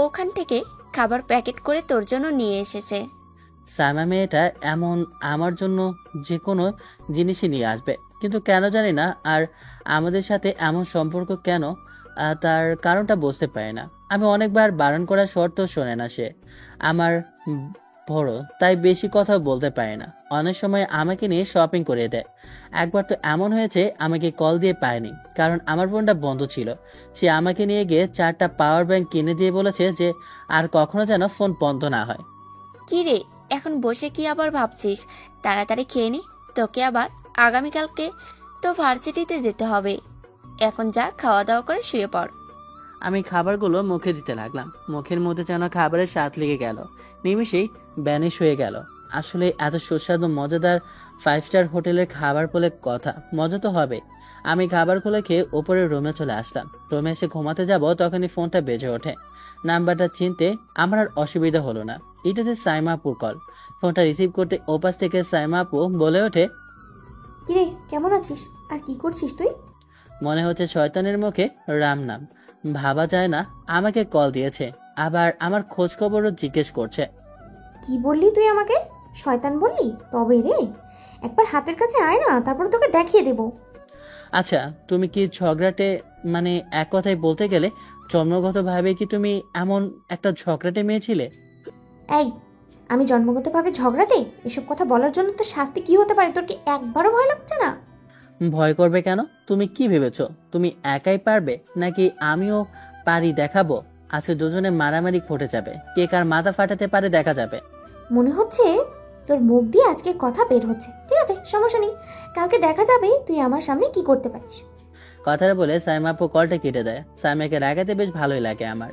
ওখান থেকে খাবার প্যাকেট করে তোর জন্য নিয়ে এসেছে। সাইমা মেয়েটা এমন আমার জন্য যে কোনো জিনিসই নিয়ে আসবে, কিন্তু কেন জানি না। আর আমাদের সাথে এমন সম্পর্ক কেন, তার কারণটা বুঝতে পারি না। আমি অনেকবার বারণ করার শর্তেও শোনে না সে। আমার বড়, তাই বেশি কথা বলতে পারে না। অনেক সময় আমাকে নিয়ে শপিং করে দেয়। একবার তো এমন হয়েছে আমাকে কল দিয়ে পায়নি, কারণ আমার ফোনটা বন্ধ ছিল। সে আমাকে নিয়ে গিয়ে 4টা পাওয়ার ব্যাংক কিনে দিয়ে বলেছে যে আর কখনো যেন ফোন বন্ধ না হয়। কি রে, এখন বসে কি আবার ভাবছিস? তাড়াতাড়ি খেয়ে নি, তোকে আবার আগামীকালকে তো ভার্সিটিতে যেতে হবে। এখন যা, খাওয়া দাওয়া করে শুয়ে পড়। আমি খাবারগুলো মুখে দিতে লাগলাম। মুখের মধ্যে যেন খাবারের স্বাদ লেগে গেল, নিমেষেই ব্যানিশ হয়ে গেল। আসলে এত সুস্বাদু মজাদার 5 স্টার হোটেলের খাবার বলে কথা, মজা তো হবে। আমি খাবারগুলো খেয়ে ওপরের রুমে চলে আসলাম। রুমে এসে ঘুমাতে যাব, তখনই ফোনটা বেজে ওঠে। নাম্বারটা চিনতে আমার আর অসুবিধা হলো না। এটাতে সাইমা আপুর কল। ফোনটা রিসিভ করতে ওপাশ থেকে সাইমা আপু বলে ওঠে, কিরে, কেমন আছিস? আর কি করছিস তুই? মনে হচ্ছে শয়তানের মুখে রাম নাম। ভাবা যায় না আমাকে কল দিয়েছে, আবার আমার খোঁজ খবরও জিজ্ঞেস করছে। কি বললি তুই আমাকে? শয়তান বললি? তবে রে, একবার হাতের কাছে আয় না, তারপর তোকে দেখিয়ে দেব। আচ্ছা, তুমি কি ঝগড়াটে, মানে এক কথায় বলতে গেলে জন্মগতভাবে কি তুমি এমন একটা ঝগড়াটে মেয়ে ছিলে? এই, আমি জন্মগতভাবে ঝগড়াটে? এসব কথা বলার জন্য তো শাস্তি কি হতে পারে তোর কি একবারও ভয় লাগছে না? ভয় করবে কেন? তুমি কি ভেবেছো তুমি একাই পারবে, নাকি আমিও পারি দেখাবো? আজকে দুজনে মারামারি ঘটে যাবে, কে কার মাথা ফাটাতে পারে দেখা যাবে। মনে হচ্ছে তোর মুখ দিয়ে আজকে কথা বের হচ্ছে। ঠিক আছে, সমস্যা নেই, কালকে দেখা যাবে তুই আমার সামনে কি করতে পারিস। কথাটা বলে সাইমা আপু কলটা কেটে দেয়। সাইমাকে রাগাতে বেশ ভালোই লাগে আমার।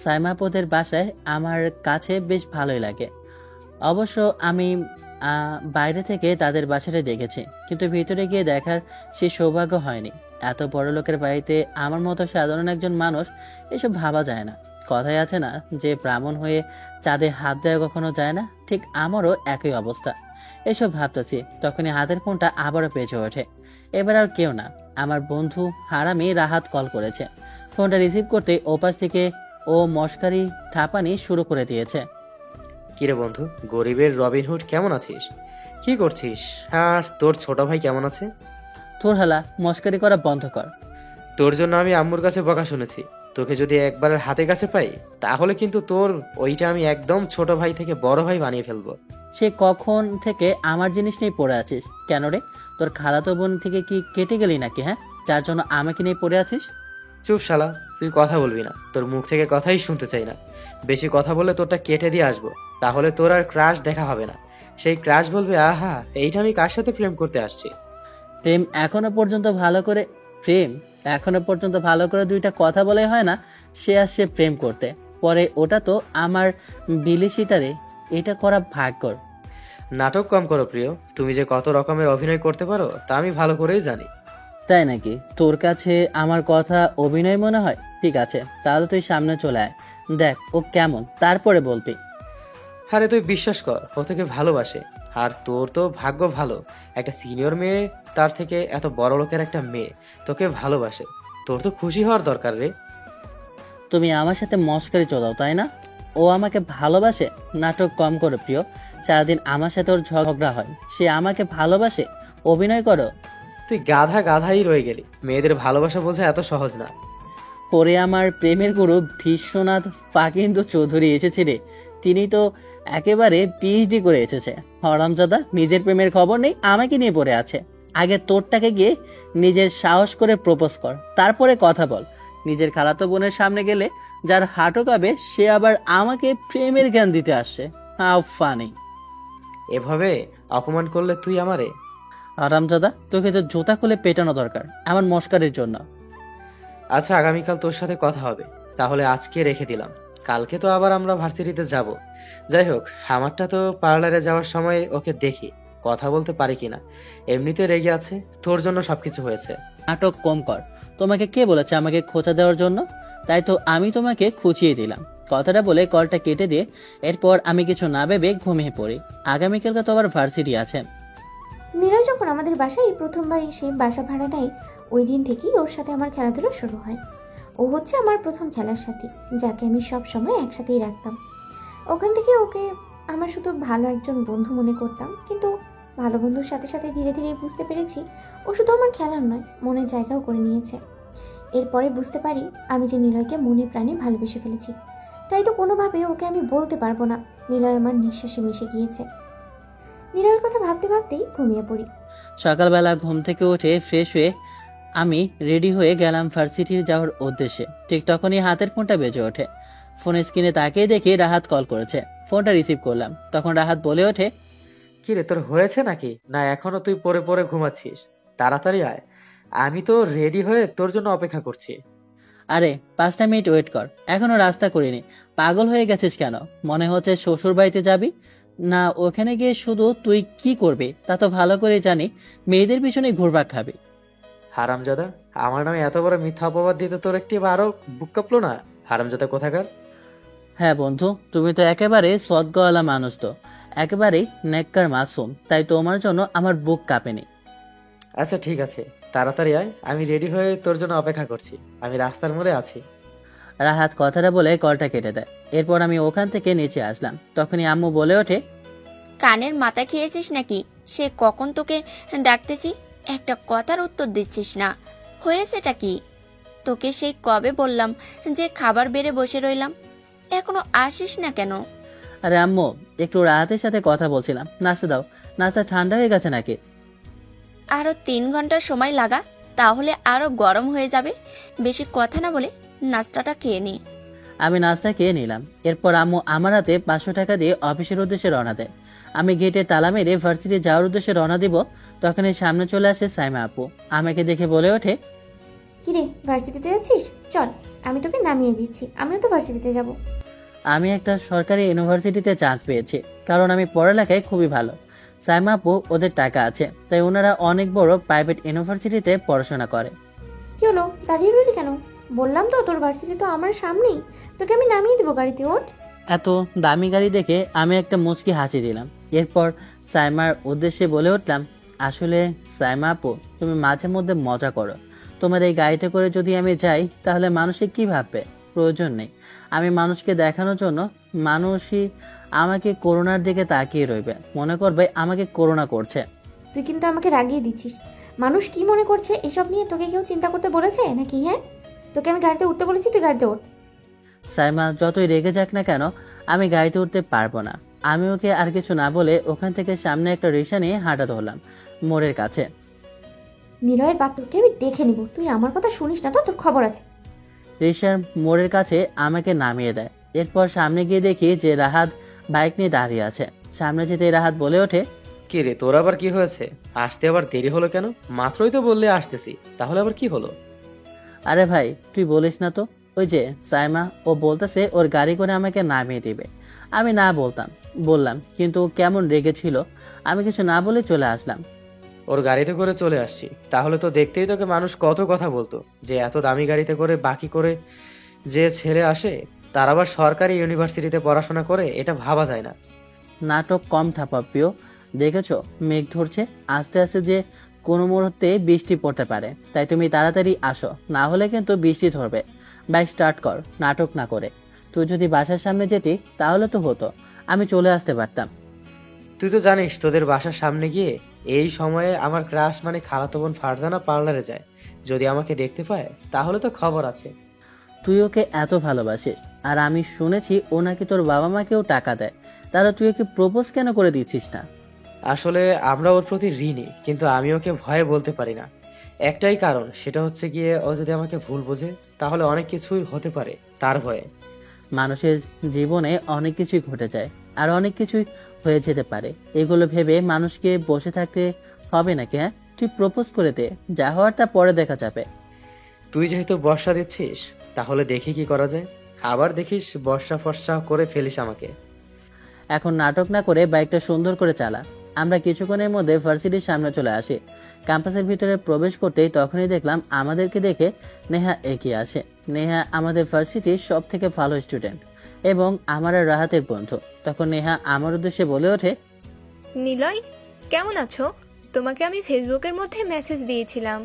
সাইমা আপুদের বাসায় আমার কাছে বেশ ভালোই লাগে। অবশ্য আমি বাইরে থেকে তাদের বাসাটা দেখেছি, কিন্তু ভিতরে গিয়ে দেখার সে সৌভাগ্য হয়নি। এত বড় লোকের বাড়িতে আমার মতো সাধারণ একজন মানুষ, এসব ভাবা যায় না। কথায় আছে না যে ব্রাহ্মণ হয়ে চাঁদে হাত দেওয়া কখনো যায় না, ঠিক আমারও একই অবস্থা। এসব ভাবতেছি, তখনই হাতের ফোনটা আবারও বেজে ওঠে। এবার আর কেউ না, আমার বন্ধু হারামি রাহাত কল করেছে। ফোনটা রিসিভ করতে ওপাশ থেকে ও মস্কারি ঠাপানি শুরু করে দিয়েছে। কিরে বন্ধু, গরিবের রবিনহুড কেমন আছিস? কি করছিস? আর তোর ছোট ভাই কেমন আছে? তোর হালা, মস্কারি করা বন্ধ কর। তোর জন্য আমি আম্মুর কাছে বকা শুনেছি। তোকে যদি একবার হাতে কাছে পাই, তাহলে কিন্তু তোর ওইটা আমি একদম ছোট ভাই থেকে বড় ভাই বানিয়ে ফেলবো। সে কখন থেকে আমার জিনিস নিয়ে পড়ে আছিস? কেন রে, তোর খালাতো বোন থেকে কি কেটে গেলি নাকি? হ্যাঁ, যার জন্য আমাকে নিয়ে পড়ে আছিস? চুপ শালা, তুই কথা বলবি না। তোর মুখ থেকে কথাই শুনতে চাই না। বেশি কথা বললে তোরটা কেটে দিয়ে আসবো, তাহলে তোর আর ক্রাশ দেখা হবে না। সেই ক্রাশ বলবে, আহা, এইটা আমি কার সাথে প্রেম করতে আসছি। প্রেম এখনো পর্যন্ত ভালো করে প্রেম এখনো পর্যন্ত ভালো করে দুইটা কথা বলে হয় না, সে আসছে প্রেম করতে। পরে ওটা তো আমার বিলিসিতারে, এটা করা ভাগ্যর। নাটক কম করো প্রিয়, তুমি যে কত রকমের অভিনয় করতে পারো তা আমি ভালো করেই জানি। তাই নাকি? তোর কাছে আমার কথা অভিনয় মনে হয়? ঠিক আছে, তাহলে তুই সামনে চলে আয়, দেখ ও কেমন, তারপরে বলবি। আরে তুই বিশ্বাস কর, ও তোকে ভালোবাসে। আর তোর তো ভাগ্য ভালো, একটা সিনিয়র মেয়ে, তার থেকে এত বড় লোকের একটা মেয়ে তোকে ভালোবাসে। তোর তো খুশি হওয়ার দরকার রে। তুমি আমার সাথে মস্কারি চলাও, তাই না? ও আমাকে ভালোবাসে? নাটক কম করো প্রিয়, সারাদিন আমার সাথে ওর ঝগড়া হয়, সে আমাকে ভালোবাসে? অভিনয় করো। তুই গাধা গাধাই রয়ে গেলি। মেয়েদের ভালোবাসা বোঝা এত সহজ না। পরে আমার প্রেমের গুরু বিশ্বনাথ ফাকিন্দু চৌধুরী এসেছে রে, তিনি তো একেবারে পিএইচডি করে এসেছে। হরামজাদা, নিজের প্রেমের খবর নেই, আমাকে নিয়ে পড়ে আছে। আগে তোরটাকে গিয়ে নিজের সাহস করে প্রপোজ কর, তারপরে কথা বল। নিজের খালাতো বোনের সামনে গেলে যার হাঁটু কাঁপে, সে আবার আমাকে প্রেমের জ্ঞান দিতে আসছে। How funny! এভাবে অপমান করলে তুই আমারে। হারামজাদা, তোকে তো জুতা খুলে পেটানো দরকার এমন মস্কারের জন্য। আচ্ছা, আগামীকাল তোর সাথে কথা হবে, তাহলে আজকে রেখে দিলাম। কালকে তো আবার আমরা ভার্সিটিতে যাব। যাই হোক, আমারটা তো পার্লারে যাওয়ার সময় ওকে দেখি, কথা বলতে পারি কিনা। এমনিতে রেগে আছে, তোর জন্য সবকিছু হয়েছে। নাটক কম কর। তোমাকে কে বলেছে আমাকে খোঁচা দেওয়ার জন্য? তাই তো আমি তোমাকে খুঁচিয়ে দিলাম। কথাটা বলে কলটা কেটে দিয়ে এরপর আমি কিছু না ভেবে ঘুমিয়ে পড়ি। আগামীকালকে তো আবার ভার্সিটি আছে। নিলয় যখন আমাদের বাসায় প্রথমবার এসে বাসা ভাড়া নেয়, ওই দিন থেকেই ওর সাথে আমার খেলাধুলা শুরু হয়। ও হচ্ছে আমার প্রথম খেলার সাথী, যাকে আমি সব সময় একসাথেই রাখতাম। ওখান থেকে ওকে আমার শুধু ভালো একজন বন্ধু মনে করতাম, কিন্তু ভালো বন্ধুর সাথে সাথে ধীরে ধীরে বুঝতে পেরেছি ও শুধু আমার খেলার নয়, মনের জায়গাও করে নিয়েছে। এরপরে বুঝতে পারি আমি যে নিলয়কে মনে প্রাণে ভালোবেসে ফেলেছি। তাই তো কোনোভাবে ওকে আমি বলতে পারবো না। নিলয় আমার নিঃশ্বাসে মিশে গিয়েছে। নিলয়ের কথা ভাবতে ভাবতেই ঘুমিয়ে পড়ি। সকালবেলা ঘুম থেকে উঠে ফ্রেশ হয়ে আমি রেডি হয়ে গেলাম ভার্সিটির যাওয়ার উদ্দেশ্যে। ঠিক তখনই হাতের ফোনটা বেজে ওঠে। ফোনের স্ক্রিনে তাকিয়ে দেখি রাহাত কল করেছে। ফোনটা রিসিভ করলাম, তখন রাহাত বলে ওঠে, কি রে, তোর হয়েছে নাকি? না এখনো তুই পড়ে পড়ে ঘুমাচ্ছিস? তাড়াতাড়ি আয়, আমি তো রেডি হয়ে তোর জন্য অপেক্ষা করছি। আরে 5টা মিনিট ওয়েট কর, এখনো রাস্তা করিনি। পাগল হয়ে গেছিস কেন? মনে হচ্ছে শ্বশুর বাড়িতে যাবি না? ওখানে গিয়ে শুধু তুই কি করবি তা তো ভালো করে জানি। মেয়েদের পিছনে ঘুরপাক খাবি। হারামজাদা, আমার নামে এত বড় মিথ্যা অপবাদ দিতে তোর একটি বারও বুক কাঁপলো না? হারামজাদা কোথাকার। হ্যাঁ বন্ধু, তুমি তো একেবারে সদ্গওয়ালা মানুষ, তো একেবারেই নেককার মাসুম, তাই তোমার জন্য আমার বুক কাঁপেনি। আচ্ছা ঠিক আছে, তাড়াতাড়ি আয়, আমি রেডি হয়ে তোর জন্য অপেক্ষা করছি। আমি রাস্তার মোড়ে আছি। রাহাত কথাটা বলে কলটা কেটে দেয়। এরপর আমি ওখান থেকে নিচে আসলাম, তখনই আম্মু বলে ওঠে, কানের মাথা খেয়েছিস নাকি? সে কখন তোকে ডাকতেছি, একটা কথার উত্তর দিচ্ছিস না। হয়েছেটা কি? তোকে সেই কবে বললাম যে খাবার বেড়ে বসে রইলাম, এখনো আসিস না কেন? আরে আম্মু, একটু রাহাতের সাথে কথা বলছিলাম, নাস্তা দাও। নাস্তা ঠান্ডা হয়ে গেছে নাকি? আরো 3 ঘন্টা সময় লাগা, তাহলে আরো গরম হয়ে যাবে। বেশি কথা না বলে নাস্তাটা খেয়ে নি। আমি নাস্তা খেয়ে নিলাম। এরপর আম্মু আমার হাতে 500 টাকা দিয়ে অফিসের উদ্দেশ্যে রওনা দেয়। আমি গেটে তালা মেরে ভার্সিটি যাওয়ার উদ্দেশ্যে রওনা দিব, তখনই সামনে চলে আসে সাইমা আপু। আমাকে দেখে বলে ওঠে, কিরে, ভার্সিটিতে যাচ্ছিস? চল, আমি তোকে নামিয়ে দিচ্ছি, আমিও তো ভার্সিটিতে যাব। আমি একটা সরকারি ইউনিভার্সিটিতে চান্স পেয়েছি, কারণ আমি পড়ালেখায় খুবই ভালো। সাইমা আপু ওদের টাকা আছে, তাই ওনারা অনেক বড় প্রাইভেট ইউনিভার্সিটিতে পড়াশোনা করে। কি হলো, দাঁড়িয়ে রইলি কেন? বললাম তো তোর ভার্সিটি তো আমার সামনেই, তোকে আমি নামিয়ে দেবো, গাড়িতে ওঠ। এত দামি গাড়ি দেখে আমি একটা মুচকি হাসি দিলাম। এরপর সাইমার উদ্দেশ্যে বলে উঠলাম, আসলে সাইমা আপু, তুমি মাঝে মধ্যে মজা করো। তোমার এই গাড়িতে করে যদি আমি যাই তাহলে মানুষে কি ভাববে? প্রয়োজন নেই। আমি মানুষকে দেখানোর জন্য, মানুষই আমাকে করোনার দিকে তাকিয়ে রইবে, মনে করবে আমাকে করোনা করছে। তুই কিন্তু আমাকে রাগিয়ে দিচ্ছিস। মানুষ কি মনে করছে এসব নিয়ে তোকে কেউ চিন্তা করতে বলেছে নাকি? হ্যাঁ, তোকে আমি গাড়িতে উঠতে বলেছি, তুই গাড়িতে ওঠ। সাইমা যতই রেগে যাক না কেন, আমি গাড়িতে উঠতে পারবো না। আমি ওকে আর কিছু না বলে ওখান থেকে সামনে একটা রিক্সা নিয়ে হাঁটা ধরলাম মোড়ের কাছে। নিলয়ের বাপ, তোকে আমি দেখে নিব। তুই আমার কথা শুনিস না তো, তোর খবর আছে। রিক্সার মোড়ের কাছে আমাকে নামিয়ে দেয়। এরপর সামনে গিয়ে দেখি যে রাহাত বাইক নিয়ে দাঁড়িয়ে আছে। সামনে যেতে রাহাত বলে ওঠে, কি রে, তোর আবার কি হয়েছে? আসতে আবার দেরি হলো কেন? মাত্রই তো বললে আসতেছি, তাহলে আবার কি হলো? আরে ভাই তুই বলিস না তো, ওই যে সাইমা, ও বলতেছে ওর গাড়ি করে আমাকে নামিয়ে দিবে। আমি না বললাম, কিন্তু ও কেমন রেগেছিল। আমি কিছু না বলে চলে আসলাম। ওর গাড়িতে করে চলে আসছি, তাহলে তো দেখতেই তোকে মানুষ কত কথা বলতো যে এত দামি গাড়িতে করে বাকি করে যে ছেলে আসে, তার আবার সরকারি ইউনিভার্সিটিতে পড়াশোনা করে, এটা ভাবা যায় না। নাটক কম ঠাপা প্রিয়। দেখেছো মেঘ ধরছে, আস্তে আস্তে যে কোনো মুহূর্তে বৃষ্টি পড়তে পারে, তাই তুমি তাড়াতাড়ি আসো, না হলে কিন্তু বৃষ্টি ধরবে। বাইক স্টার্ট কর, নাটক না করে। তুই যদি বাসার সামনে যেতি তাহলে তো হতো, আমি চলে আসতে পারতাম। তুই তো জানিস তোদের বাসার সামনে গিয়ে এই সময়ে আমার ক্রাশ মানে খালাতো বোন ফারজানা পার্লারে যায়। যদি আমাকে দেখতে পায় তাহলে তো খবর আছে। তুই ওকে এত ভালোবাসিস, আর আমি শুনেছি ও নাকি তোর বাবা মাকেও টাকা দেয়, তাহলে তুই ওকে প্রপোজ কেন করে দিচ্ছিস না? আসলে আমরা ওর প্রতি ঋণী, কিন্তু আমি ওকে ভয়ে বলতে পারি না। একটাই কারণ, সেটা হচ্ছে গিয়ে ও যদি আমাকে ভুল বোঝে তাহলে অনেক কিছুই হতে পারে, তার ভয়ে। মানুষের জীবনে অনেক কিছুই ঘটে যায়, আর অনেক কিছুই হয়ে যেতে পারে। এগুলো ভেবে মানুষকে বসে থাকতে হবে নাকি? হ্যাঁ, তুই প্রপোজ করে দে, যা হওয়ার তা পরে দেখা যাবে। তুই যেহেতু বর্ষা দিচ্ছিস, তাহলে দেখি কি করা যায়। আবার দেখিস বর্ষা ফর্ষা করে ফেলিস আমাকে। এখন নাটক না করে বাইকটা সুন্দর করে চালা। আমরা কিছুক্ষণের মধ্যে ভার্সিটির সামনে চলে আসি। ক্যাম্পাসের ভিতরে প্রবেশ করতেই তখনই দেখলাম আমাদেরকে দেখে নেহা এগিয়ে আসে। নেহা আমাদের ভার্সিটির সব থেকে ভালো স্টুডেন্ট এবং আমার আর রাহাতের বন্ধু। তখন নেহা আমার উদ্দেশ্যে বলে ওঠে, নিলয়, কেমন আছো? তোমাকে আমি ফেসবুকের মধ্যে মেসেজ দিয়েছিলাম,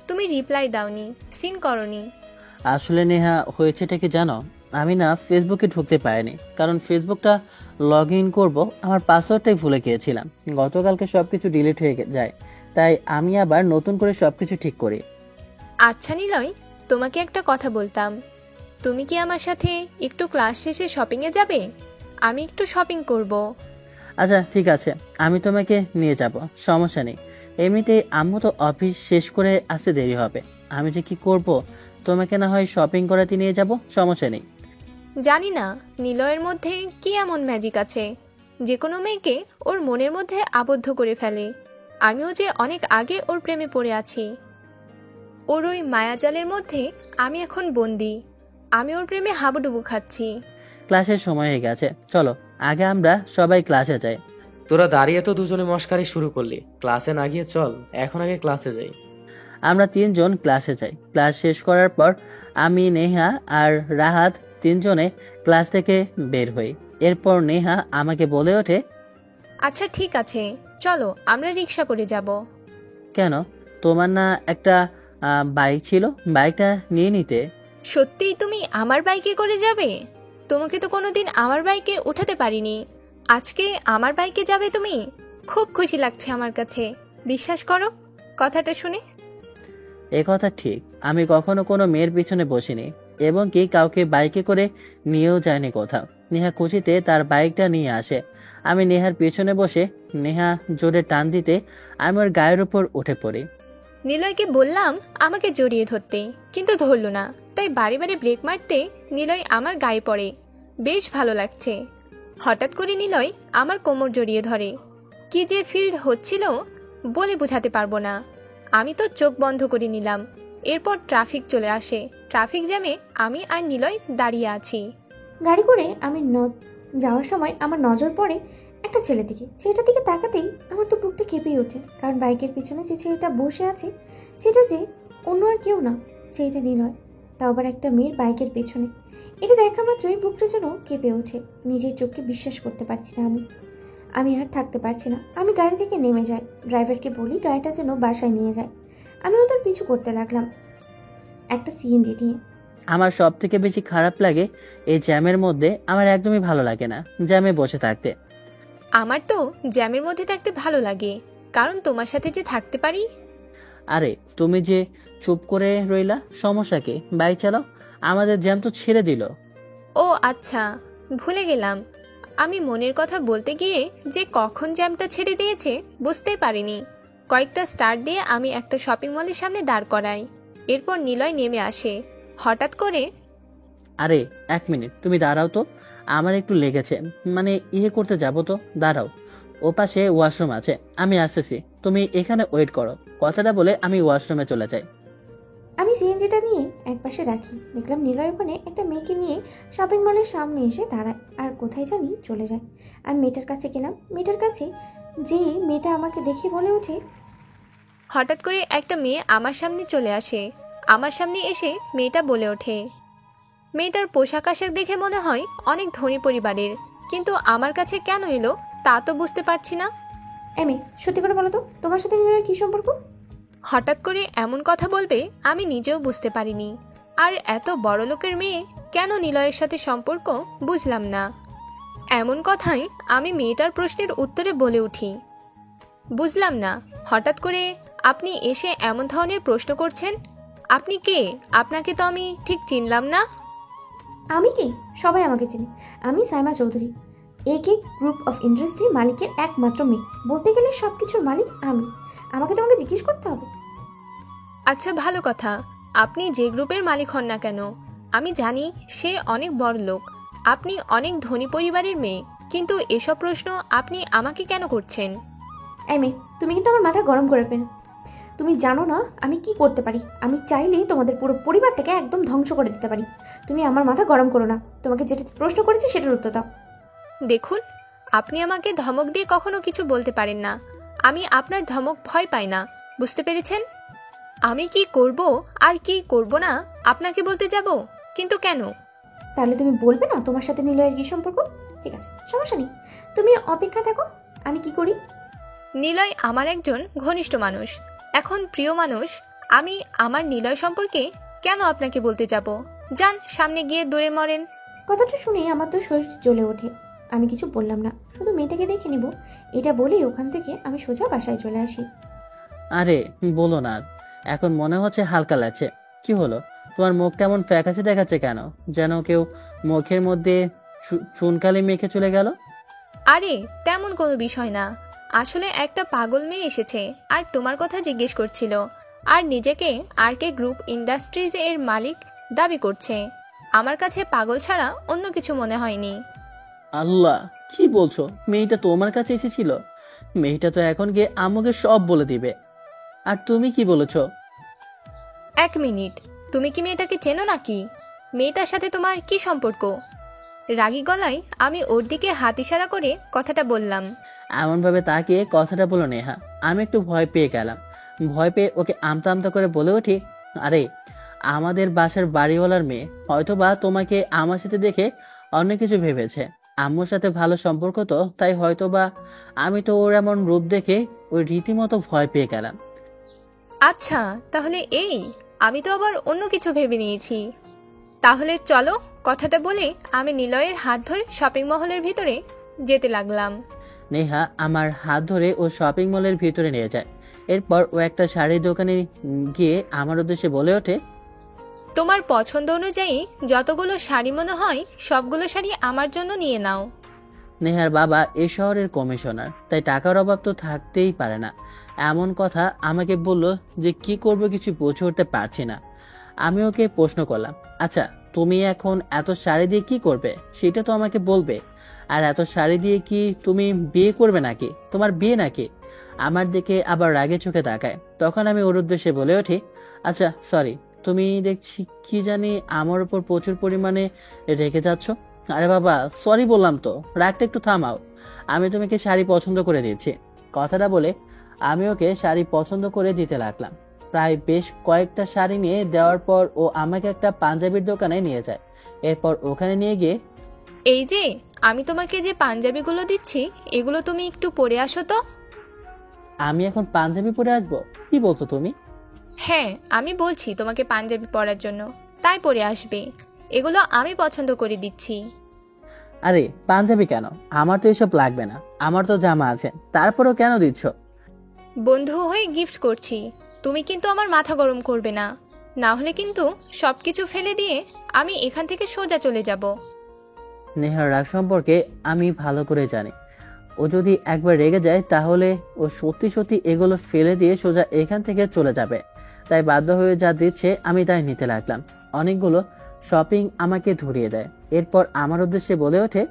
তুমি রিপ্লাই দাওনি, সিন করনি। আসলে নেহা হয়েছেটা কি জানো, আমি না ফেসবুকে ঢুকতে পারিনি, কারণ ফেসবুকটা লগ ইন করবো আমার পাসওয়ার্ডটাই ভুলে গিয়েছিলাম। গতকালকে সবকিছু ডিলিট হয়ে যায়, তাই আমি আবার নতুন করে সবকিছু ঠিক করি। আচ্ছা নিলয়, তোমাকে একটা কথা বলতাম। তুমি কি আমার সাথে একটু ক্লাস শেষে শপিংয়ে যাবে? আমি একটু শপিং করব। আচ্ছা ঠিক আছে, আমি তোমাকে নিয়ে যাব, সমস্যা নেই। এমনিতেই আম্মু তো অফিস শেষ করে আসতে দেরি হবে। আমি যে কি করব, তোমাকে না হয় শপিং করাতে নিয়ে যাব, সমস্যা নেই। জানি না নিলয়ের মধ্যে কি এমন ম্যাজিক আছে যে কোনো মেয়েকে ওর মনের মধ্যে আবদ্ধ করে ফেলে। আমিও যে অনেক আগে ওর প্রেমে পড়ে আছি। ওর ওই মায়াজালের মধ্যে আমি এখন বন্দি। আমি ওর প্রেমে হাবুডুবু খাচ্ছি। ক্লাসের সময় হয়ে গেছে, চলো আগে আমরা সবাই ক্লাসে যাই। তোরা দাঁড়িয়ে তো দুজনে মশকারি শুরু করলি, ক্লাসে না গিয়ে চল এখন আগে ক্লাসে যাই। আমরা তিনজন ক্লাসে যাই। ক্লাস শেষ করার পর আমি, নেহা আর রাহাত তিনজনে ক্লাস থেকে বের হই। এরপর নেহা আমাকে বলে ওঠে, আচ্ছা ঠিক আছে, চলো আমরা রিক্সা করে যাব। কেন, তোমার না একটা বাইক ছিল, বাইকটা নিয়ে নিতে। সত্যিই তুমি আমার বাইকে করে যাবে? তোমাকে তো কোনোদিন আমার বাইকে উঠাতে পারিনি, আজকে আমার বাইকে যাবে তুমি? খুব খুশি লাগছে আমার কাছে, বিশ্বাস করো কথাটা শুনে। এ কথা ঠিক, আমি কখনো কোনো মেয়ের পিছনে বসিনি এবং কি কাউকে বাইকে করে নিয়েও যায়নি কোথাও। নেহা খুশিতে তার বাইকটা নিয়ে আসে। আমি নেহার পেছনে বসে, নেহা জোরে টান দিতে আমি ওর গায়ের উপর উঠে পড়ি। নিলয়কে বললাম আমাকে জড়িয়ে ধরতে, কিন্তু ধরল না, তাই বারে বারে ব্রেক মারতে নিলয় আমার গায়ে পড়ে। বেশ ভালো লাগছে। হঠাৎ করে নিলয় আমার কোমর জড়িয়ে ধরে। কি যে ফিল্ড হচ্ছিল বলে বোঝাতে পারবো না। আমি তো চোখ বন্ধ করে নিলাম। এরপর ট্রাফিক চলে আসে। ট্রাফিক জ্যামে আমি আর নিলয় দাঁড়িয়ে আছি। গাড়ি করে আমি যাওয়ার সময় আমার নজর পড়ে একটা ছেলের দিকে। ছেলেটার দিকে তাকাতেই আমার তো বুকটা কেঁপেই ওঠে, কারণ বাইকের পিছনে যে ছেলেটা বসে আছে সেটা যে অন্য আর কেউ না, ছেলেটা নিলয়, তাও আবার একটা মেয়ের বাইকের পেছনে। এটা দেখা মাত্রই বুকটা যেন কেঁপে ওঠে। নিজের চোখকে বিশ্বাস করতে পারছি না আমি আর থাকতে পারছি না। আমি গাড়ি থেকে নেমে যাই, ড্রাইভারকে বলি গাড়িটা যেন বাসায় নিয়ে যায়। আমি ওদের পিছু করতে লাগলাম একটা সিএনজি দিয়ে। আমার সব থেকে বেশি খারাপ লাগে এই জ্যামের মধ্যে, আমার একদমই ভালো লাগে না জ্যামে বসে থাকতে। আমার তো জ্যামের মধ্যে থাকতে ভালো লাগে, কারণ তোমার সাথে যে থাকতে পারি। আরে তুমি যে চুপ করে রইলা, সমস্যা কি? বাইক চালাও, আমাদের জ্যাম তো ছেড়ে দিল। ও আচ্ছা, ভুলে গেলাম। আমি মনের কথা বলতে গিয়ে যে কখন জ্যামটা ছেড়ে দিয়েছে বুঝতেই পারিনি। কয়েকটা স্টার দিয়ে আমি একটা শপিং মলের সামনে দাঁড় করাই। এরপর নিলয় নেমে আসে হঠাৎ করে। আরে এক মিনিট, তুমি দাঁড়াও তো, আমার একটু লেগেছে, মানে করতে যাবো তো, দাঁড়াও। ও পাশে ওয়াশরুম আছে, আমি আসতেছি, তুমি এখানে ওয়েট করো। কথাটা বলে আমি ওয়াশরুমে চলে যাই। আমি সিএনজিটা নিয়ে একপাশে রাখি। দেখলাম নিলয় ওখানে একটা মেয়েকে নিয়ে শপিং মলের সামনে এসে দাঁড়ায় আর কোথায় জানি চলে যায়। আমি মেয়েটার কাছে গেলাম। মেয়েটার কাছে যে মেয়েটা আমাকে দেখে বলে ওঠে, হঠাৎ করে একটা মেয়ে আমার সামনে চলে আসে। আমার সামনে এসে মেয়েটা বলে ওঠে। মেয়েটার পোশাক আশাক দেখে মনে হয় অনেক ধনী পরিবারের, কিন্তু আমার কাছে কেন এলো তা তো বুঝতে পারছি না। মেয়ে সত্যি করে বলো তো, তোমার সাথে নিলয়ের কী সম্পর্ক? হঠাৎ করে এমন কথা বলবে আমি নিজেও বুঝতে পারিনি। আর এত বড় লোকের মেয়ে কেন নিলয়ের সাথে সম্পর্ক বুঝলাম না। এমন কথাই আমি মেয়েটার প্রশ্নের উত্তরে বলে উঠি, বুঝলাম না, হঠাৎ করে আপনি এসে এমন ধরনের প্রশ্ন করছেন। আপনি কে? আপনাকে তো আমি ঠিক চিনলাম না। আমি কি? সবাই আমাকে চেনে। আমি সাইমা চৌধুরী, একে গ্রুপ অফ ইন্ডাস্ট্রির মালিকের একমাত্র মেয়ে। বলতে গেলে সব কিছুর মালিক আমি। আমাকে তোমাকে জিজ্ঞেস করতে হবে? আচ্ছা ভালো কথা, আপনি যে গ্রুপের মালিক হন না কেন, আমি জানি সে অনেক বড় লোক। আপনি অনেক ধনী পরিবারের মেয়ে, কিন্তু এসব প্রশ্ন আপনি আমাকে কেন করছেন? মেয়ে, তুমি কিন্তু আমার মাথা গরম করে ফেল। তুমি জানো না আমি কি করতে পারি। আমি চাইলেই তোমাদের পুরো পরিবারটাকে একদম ধ্বংস করে দিতে পারি। তুমি আমার মাথা গরম করো না। তোমাকে যেটা প্রশ্ন করেছি সেটার উত্তর দাও। দেখুন, আপনি আমাকে ধমক দিয়ে কখনো কিছু বলতে পারেন না। আমি আপনার ধমক ভয় পাই না, বুঝতে পেরেছেন? আমি কি করব আর কি করব না আপনাকে বলতে যাব, কিন্তু কেন? তাহলে তুমি বলবে না তোমার সাথে নিলয়ের কি সম্পর্ক? ঠিক আছে, সমস্যা নেই, তুমি অপেক্ষা থাকো, আমি কি করি। নিলয় আমার একজন ঘনিষ্ঠ মানুষ, এখন প্রিয় মানুষ। আমি আমার নিলয় সম্পর্কে কেন আপনাকে বলতে যাব? যান সামনে গিয়ে দূরে মরেন। কথাটা শুনে আমার তো শরীর জ্বলে ওঠে। আমি কিছু বললাম না, শুধু মেয়েটাকে দেখে নিব এটা বলেই ওখান থেকে আমি সোজা বাসায় চলে আসি। আরে বলো না, এখন মনে হচ্ছে হালকা লাগছে। কি হলো, তোমার মুখটা এমন ফ্যাকাশে দেখাচ্ছে কেন? যেন কেউ মুখের মধ্যে চুনকালি মেখে চলে গেল। আরে তেমন কোনো বিষয় না, আসলে একটা পাগল মেয়ে এসেছে আর তোমার কথা জিজ্ঞেস করছিল, আর নিজেকে আর কে গ্রুপ ইন্ডাস্ট্রিজ এর মালিক দাবি করছে। আমার কাছে পাগল ছাড়া অন্য কিছু মনে হয়নি। আল্লাহ, কি বলছো? মেয়েটা তোমার কাছে এসেছিল? মেয়েটা তো এখন গিয়ে আমাকে সব বলে দিবে। আর তুমি কি বলেছো? 1 মিনিট, তুমি কি মেয়েটাকে চেনো নাকি? মেয়েটার সাথে তোমার কি সম্পর্ক? রাগী গলায় আমি ওর দিকে হাত ইশারা করে কথাটা বললাম। এমনভাবে তাকে কথাটা বলো নেহা, আমি একটু ভয় পেয়ে গেলাম। ভয় পেয়ে ওকে আমতা আমতা করে বলে উঠি, আরে আমাদের বাসার বাড়িওয়ালার মেয়ে, হয়তো বা তোমাকে আমার সাথে দেখে অন্য কিছু ভেবেছে। আম্মুর সাথে ভালো সম্পর্ক তো, তাই হয়তো বা। আমি তো ওর এমন রূপ দেখে ওই রীতিমতো ভয় পেয়ে গেলাম। আচ্ছা তাহলে এই, আমি তো আবার অন্য কিছু ভেবে নিয়েছি। তাহলে চলো, কথাটা বলে আমি নিলয়ের হাত ধরে শপিং মহলের ভিতরে যেতে লাগলাম। নেহা আমার হাত ধরে ও শপিং মলের ভিতরে নিয়ে যায়। এরপর ও একটা শাড়ির দোকানে গিয়ে আমার উদ্দেশ্যে বলে ওঠে, তোমার পছন্দ অনুযায়ী যতগুলো শাড়ি মনে হয় সবগুলো শাড়ি আমার জন্য নিয়ে নাও। নেহার বাবা এই শহরের কমিশনার, তাই টাকার অভাব তো থাকতেই পারে না। এমন কথা আমাকে বলল যে কি করব কিছু বুঝে উঠতে পারছি না। আমি ওকে প্রশ্ন করলাম, আচ্ছা তুমি এখন এত শাড়ি দিয়ে কি করবে সেটা তো আমাকে বলবে। আর এত শাড়ি দিয়ে কি তুমি বিয়ে করবে নাকি? তোমার বিয়ে নাকি? আমার দিকে আবার রাগে চোখে তাকায়। তখন আমি ওর উদ্দেশ্যে বলে উঠি, আচ্ছা সরি, তুমি দেখছি কি জানি আমার উপর প্রচুর পরিমাণে রেগে যাচ্ছ। আরে বাবা সরি বললাম তো, রাগটা একটু থামাও। আমি তোমাকে শাড়ি পছন্দ করে দিচ্ছি। কথাটা বলে আমি ওকে শাড়ি পছন্দ করে দিতে লাগলাম। প্রায় বেশ কয়েকটা শাড়ি নিয়ে দেওয়ার পর ও আমাকে একটা পাঞ্জাবির দোকানে নিয়ে যায়। এরপর ওখানে নিয়ে গিয়ে, এই যে আমি তোমাকে যে পাঞ্জাবিগুলো দিচ্ছি এগুলো তুমি একটু পরে আসো তো। আমি এখন পাঞ্জাবি পরে আসবো? কি বলছো তুমি? হ্যাঁ আমি বলছি তোমাকে পাঞ্জাবি পরার জন্য, তাই পরে আসবে। এগুলো আমি পছন্দ করে দিচ্ছি। আরে পাঞ্জাবি কেন? আমার তো এসব লাগবে না, আমার তো জামা আছে। তারপরও কেন দিচ্ছ? বন্ধু হয়ে গিফট করছি, তুমি কিন্তু আমার মাথা গরম করবে না, না হলে কিন্তু সবকিছু ফেলে দিয়ে আমি এখান থেকে সোজা চলে যাব। নেহার রাগ সম্পর্কে আমি ভালো করে জানি। ও যদি একবার রেগে যায় তাহলে ও সত্যি সত্যি এগুলো ফেলে দিয়ে সোজা এখান থেকে চলে যাবে। তাই বাধ্য হয়ে যা দিচ্ছে আমি তাই নিতে লাগলাম। অনেকগুলো শপিং আমাকে ধরিয়ে দেয়। এরপর আমার উদ্দেশ্যে বলে ওঠে,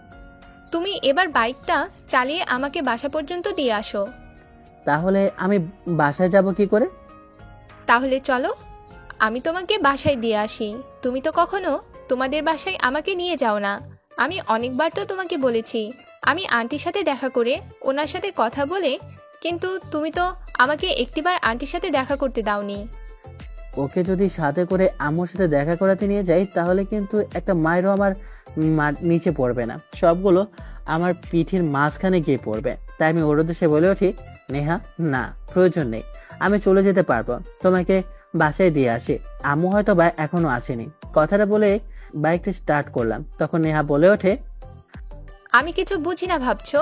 তুমি এবার বাইকটা চালিয়ে আমাকে বাসা পর্যন্ত দিয়ে আসো। তাহলে আমি বাসায় যাব কি করে? তাহলে চলো আমি তোমাকে বাসায় দিয়ে আসি। তুমি তো কখনো তোমাদের বাসায় আমাকে নিয়ে যাও না। আমি অনেকবার তো তোমাকে বলেছি আমি আন্টির সাথে দেখা করে ওনার সাথে কথা বলে, কিন্তু তুমি তো আমাকে একটিবার আন্টির সাথে দেখা করতে দাওনি। ওকে যদি সাথে করে আম্মুর সাথে দেখা করাতে নিয়ে যাই তাহলে কিন্তু একটা মায়েরও আমার নিচে পড়বে না, সবগুলো আমার পিঠের মাঝখানে গিয়ে পড়বে। তাই আমি ওর উদ্দেশ্যে বলে উঠি, নেহা না, প্রয়োজন নেই, আমি চলে যেতে পারবো। তোমাকে বাসায় দিয়ে আসি, আম্মু হয়তো বা এখনো আসেনি। কথাটা বলে বাইকটা স্টার্ট করলাম। তখন নেহা বলে ওঠে, আমি কিছু বুঝি না ভাবছো?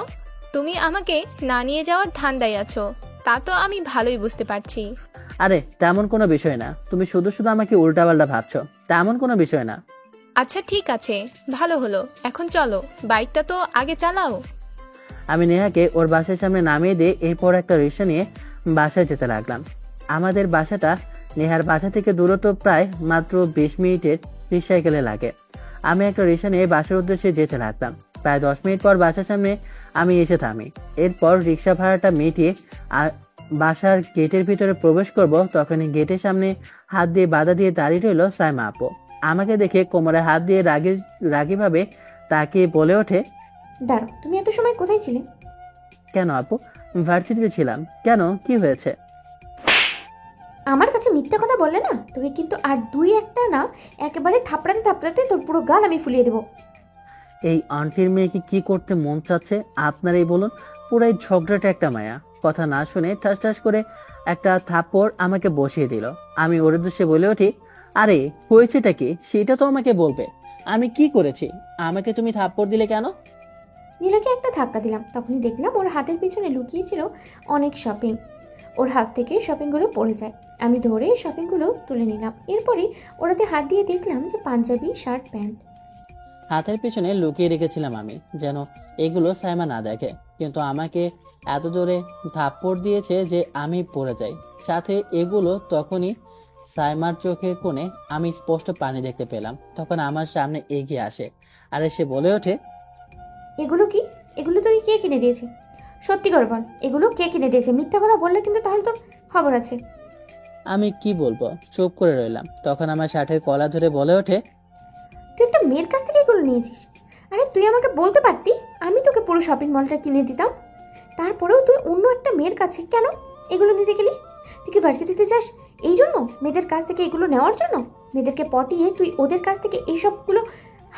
তুমি আমাকে না নিয়ে যাওয়ার ধান্দায় আছো, তা তো আমি ভালোই বুঝতে পারছি। আরে তেমন কোনো বিষয় না, তুমি শুধু শুধু আমাকে উল্টাপাল্টা ভাবছো, তেমন কোনো বিষয় না। আচ্ছা ঠিক আছে, ভালো হলো, এখন চলো, বাইকটা তো আগে চালাও। আমি নেহাকে ওর বাসার সামনে নামিয়ে দিয়ে এরপর একটা রিক্সা নিয়ে বাসায় যেতে লাগলাম। আমাদের বাসাটা নেহার বাসা থেকে দূরত্ব প্রায় মাত্র 20 মিনিটের রিক্সাইকেলে লাগে। আমি একটা রিক্সা নিয়ে বাসার উদ্দেশ্যে যেতে লাগলাম। প্রায় 10 মিনিট পর বাসার সামনে আমি এসে থামি। এরপর রিক্সা ভাড়াটা মিটিয়ে বাসার গেটের ভিতরে প্রবেশ করব, তখনই গেটের সামনে হাত দিয়ে বাধা দিয়ে দাঁড়িয়ে রইল সাইমা আপু। আমাকে দেখে কোমরে হাত দিয়ে রাগীভাবে তাকিয়ে বলে ওঠে, দাঁড়াও, তুমি এত সময় কোথায় ছিলে? কেন আপু? ভার্সিটিতে ছিলাম। কেন, কি হয়েছে? আমার কাছে মিথ্যা কথা বললে না, তোকে কিন্তু আর দুই একটা না, একেবারে থাপড়াতে থাপড়াতে তোর পুরো গাল আমি ফুলিয়ে দেবো। এই আন্টির মেয়েকে কি করতে মন চাচ্ছে আপনারাই বলুন। পুরাই ঝগড়াটা একটা মায়া। কথা না শুনে ঠাস ঠাস করে একটা থাপ্পড় আমাকে বসিয়ে দিল। আমি ওর উদ্দেশ্যে বলে উঠি, আরে হয়েছেটা কি সেটা তো আমাকে বলবে। আমি কি করেছি? আমাকে তুমি থাপ্পড় দিলে কেন? নীলাকে একটা ধাক্কা দিলাম, তখনই দেখলাম ওর হাতের পিছনে লুকিয়েছিল অনেক শপিং। ওর হাত থেকে শপিংগুলো পড়ে যায়। আমি ধরে শপিংগুলো তুলে নিলাম। এরপরে ওরাতে হাত দিয়ে দেখলাম যে পাঞ্জাবি, শার্ট, প্যান্ট। হাতের পেছনে লুকিয়ে রেখেছিলাম আমি, যেন এগুলো সাইমা না দেখে, কিন্তু আমাকে এত জোরে থাপ্পড় দিয়েছে যে আমি পড়ে যাই। সাথে এগুলো তখনই সাইমার চোখের কোণে আমি স্পষ্ট পানি দেখতে পেলাম। তখন আমার সামনে এগিয়ে আসে আর এসে বলে ওঠে, এগুলো কি? এগুলো তোকে কে কিনে দিয়েছে? সত্যি করে বল, এগুলো কে কিনে দিয়েছে? মিথ্যা কথা বললে কিন্তু তাহলে তোর খবর আছে। আমি কি বলবো, চুপ করে রইলাম। তখন আমার শার্টের কলা ধরে বলে ওঠে, তুই একটা মেয়ের কাছ থেকে এগুলো নিয়েছিস? আরে তুই আমাকে বলতে পারতি, আমি তোকে পুরো শপিং মলটা কিনে দিতাম। তারপরেও তুই অন্য একটা মেয়ের কাছে কেন এগুলো নিতে গেলি? তুই কি ভার্সিটিতে যাস এই জন্য, মেয়েদের কাছ থেকে এগুলো নেওয়ার জন্য? মেয়েদেরকে পটিয়ে তুই ওদের কাছ থেকে এইসবগুলো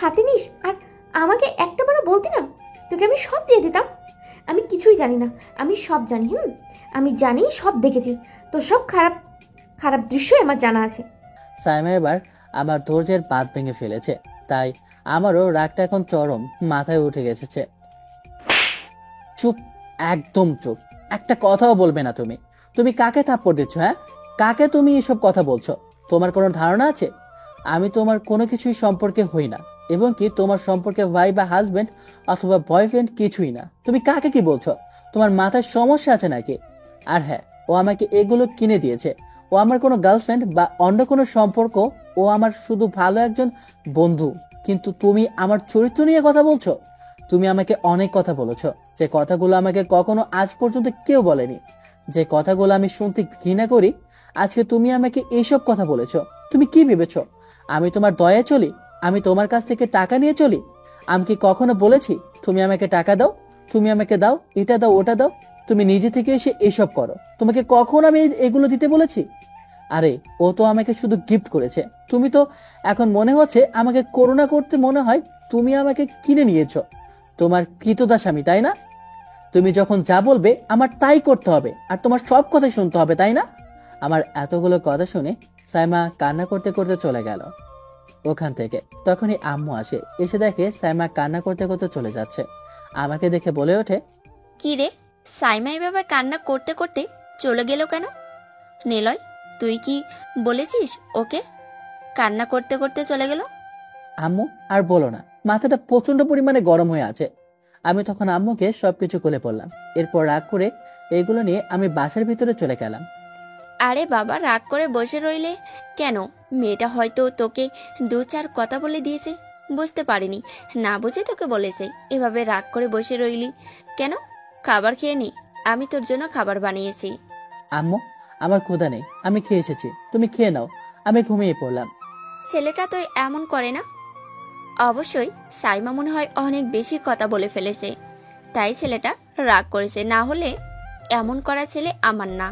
হাতে নিস আর আমাকে একটাবারও বলতি না? তোকে আমি সব দিয়ে দিতাম। আমি কিছুই জানি না, আমি সব জানি। আমি জানি, সব দেখেছি। তোর সব খারাপ খারাপ দৃশ্যই আমার জানা আছে। সাইমা এবার আমার ধৈর্যের বাঁধ ভেঙে ফেলেছে, তাই আমারও রাগটা এখন চরম মাথায় উঠে গেছে। চুপ, একদম চুপ, একটা কথাও বলবে না তুমি। তুমি কাকে থাপ্পড় দিচ্ছ? হ্যাঁ, কাকে তুমি এসব কথা বলছো? তোমার কোনো ধারণা আছে আমি তোমার কোনো কিছুই সম্পর্কে হই না, এবং কি তোমার সম্পর্কে ভাই বা হাজবেন্ড অথবা বয়ফ্রেন্ড কিছুই না। তুমি কাকে কি বলছো? তোমার মাথায় সমস্যা আছে নাকি? আর হ্যাঁ, ও আমাকে এগুলো কিনে দিয়েছে। ও আমার কোনো গার্লফ্রেন্ড বা অন্য কোনো সম্পর্ক, ও আমার শুধু ভালো একজন বন্ধু। কিন্তু তুমি আমার চরিত্র নিয়ে কথা বলছো। তুমি আমাকে অনেক কথা বলেছো, যে কথাগুলো আমাকে কখনো আজ পর্যন্ত কেউ বলেনি, যে কথাগুলো আমি শুনতে ঘৃণা করি। আজকে তুমি আমাকে এইসব কথা বলেছো। তুমি কি ভেবেছো আমি তোমার দয়ায় চলি? আমি তোমার কাছ থেকে টাকা নিয়ে চলি? আমি কি কখনো বলেছি তুমি আমাকে টাকা দাও, তুমি আমাকে দাও, এটা দাও, ওটা দাও? তুমি নিজে থেকে এসে এসব করো। তোমাকে কখন আমি এগুলো দিতে বলেছি? আরে ও তো আমাকে শুধু গিফট করেছে। তুমি তো এখন মনে হচ্ছে আমাকে করুণা করতে মনে হয় তুমি আমাকে কিনে নিয়েছো। তোমার কৃতদাস আমি, তাই না? তুমি যখন যা বলবে আমার তাই করতে হবে, আর তোমার সব কথাই শুনতে হবে, তাই না? আমার এতগুলো কথা শুনে সাইমা কান্না করতে করতে চলে গেল ওখান থেকে। তখনই আম্মু আসে, এসে দেখে সাইমা কান্না করতে করতে চলে যাচ্ছে। আমাকে দেখে বলে ওঠে, কি রে, সাইমা এভাবে কান্না করতে করতে চলে গেল কেন? নিলয়, তুই কি বলেছিস ওকে কান্না করতে করতে চলে গেল? আম্মু আর বলো না, মাথাটা প্রচন্ড পরিমাণে গরম হয়ে আছে। আমি তখন আম্মুকে সবকিছু খুলে পড়লাম। এরপর রাগ করে এগুলো নিয়ে আমি বাসার ভিতরে চলে গেলাম। আরে বাবা, রাগ করে বসে রইলে কেন? মেয়েটা হয়তো তোকে দু চার কথা বলে দিয়েছে, বুঝতে পারিনি, না বুঝে তোকে বলেছে। এভাবে রাগ করে বসে রইলি কেন? খাবার খেয়ে নি, আমি তোর জন্য খাবার বানিয়েছি। আম্মু, আমার ক্ষুধা নেই, আমি খেয়ে এসেছি, তুমি খেয়ে নাও। আমি ঘুমিয়ে পড়লাম। ছেলেটা তো এমন করে না। অবশ্যই সাইমা মনে হয় অনেক বেশি কথা বলে ফেলেছে, তাই ছেলেটা রাগ করেছে, না হলে এমন করা ছেলে আমার না।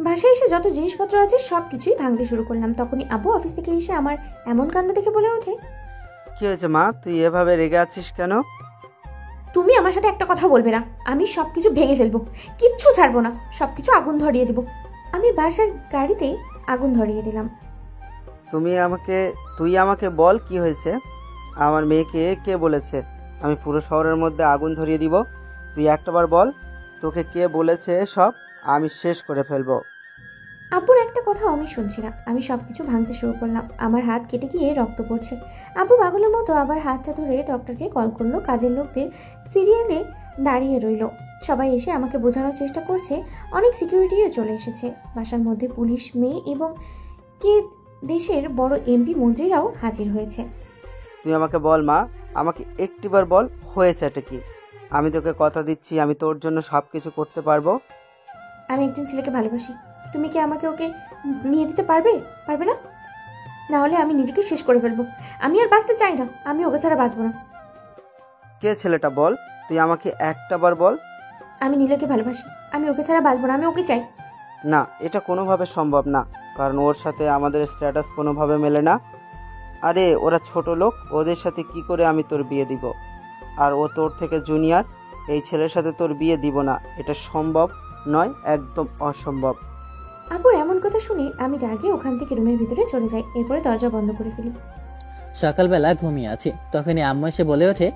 বাসায় এসে যত জিনিসপত্র আছে সব কিছুই ভাঙতে শুরু করলাম। তখনই আব্বু অফিস থেকে এসে আমার এমন কাণ্ড দেখে বলে ওঠে, কি হয়েছে মা, তুই এভাবে রেগে আছিস কেন? তুমি আমার সাথে একটা কথা বলবে না। আমি সবকিছু ভেঙে ফেলবো, কিচ্ছু ছাড়বো না, সবকিছু আগুন ধরিয়ে দেবো। আমি বাসার গাড়িতে আগুন ধরিয়ে দিলাম। তুই আমাকে বল কি হয়েছে? আমার মেয়েকে কে বলেছে আমি পুরো শহরের মধ্যে আগুন ধরিয়ে দিব? তুই একটাবার বল, তোকে কে বলেছে সব? আমি শেষ করে ফেলবো। আব্বুর একটা কথা আমি শুনছি না। আমি সবকিছু ভাঙতে শুরু করলাম। আমার হাত কেটে গিয়ে রক্ত পড়ছে। আব্বু পাগলের মতো আবার হাতটা ধরে ডক্টরকে কল করলো। কাজের লোকদের সিরিয়ালে দাঁড়িয়ে রইল। সবাই এসে আমাকে বোঝানোর চেষ্টা করছে। অনেক সিকিউরিটিও চলে এসেছে। বাসার মধ্যে পুলিশ, মেয়ে এবং কে দেশের বড় এমপি মন্ত্রীরাও হাজির হয়েছে। তুই আমাকে বল মা, আমাকে একটিবার বল হয়েছে এটা কি? আমি তোকে কথা দিচ্ছি আমি তোর জন্য সব কিছু করতে পারবো। আমি একজন ছেলেকে ভালোবাসি। তুমি কি আমাকে ওকে নিয়ে দিতে পারবে? পারবে না? না হলে আমি নিজেকে শেষ করে ফেলবো। আমি আর বাঁচতে চাই না, আমি ওকে ছাড়া বাঁচবো না। কে ছেলেটা বল, তুই আমাকে একটাবার বল। আমি নীলকে ভালোবাসি, আমি ওকে ছাড়া বাঁচবো না, আমি ওকে চাই। না, এটা কোনোভাবে সম্ভব না, কারণ ওর সাথে আমাদের স্ট্যাটাস কোনোভাবে মেলে না। আরে ওরা ছোট লোক, ওদের সাথে কি করে আমি তোর বিয়ে দিব? আর ও তোর থেকে জুনিয়র, এই ছেলের সাথে তোর বিয়ে দিব না, এটা সম্ভব নয়, একদম অসম্ভব। আপুর এমন কথা শুনে আমি রাগে ওখান থেকে রুমের ভিতরে চলে যাই। এরপরে দরজা বন্ধ করে ফেলি। সকালবেলা ঘুমিয়ে আছি, তখনই আম্মু এসে বলে ওঠে,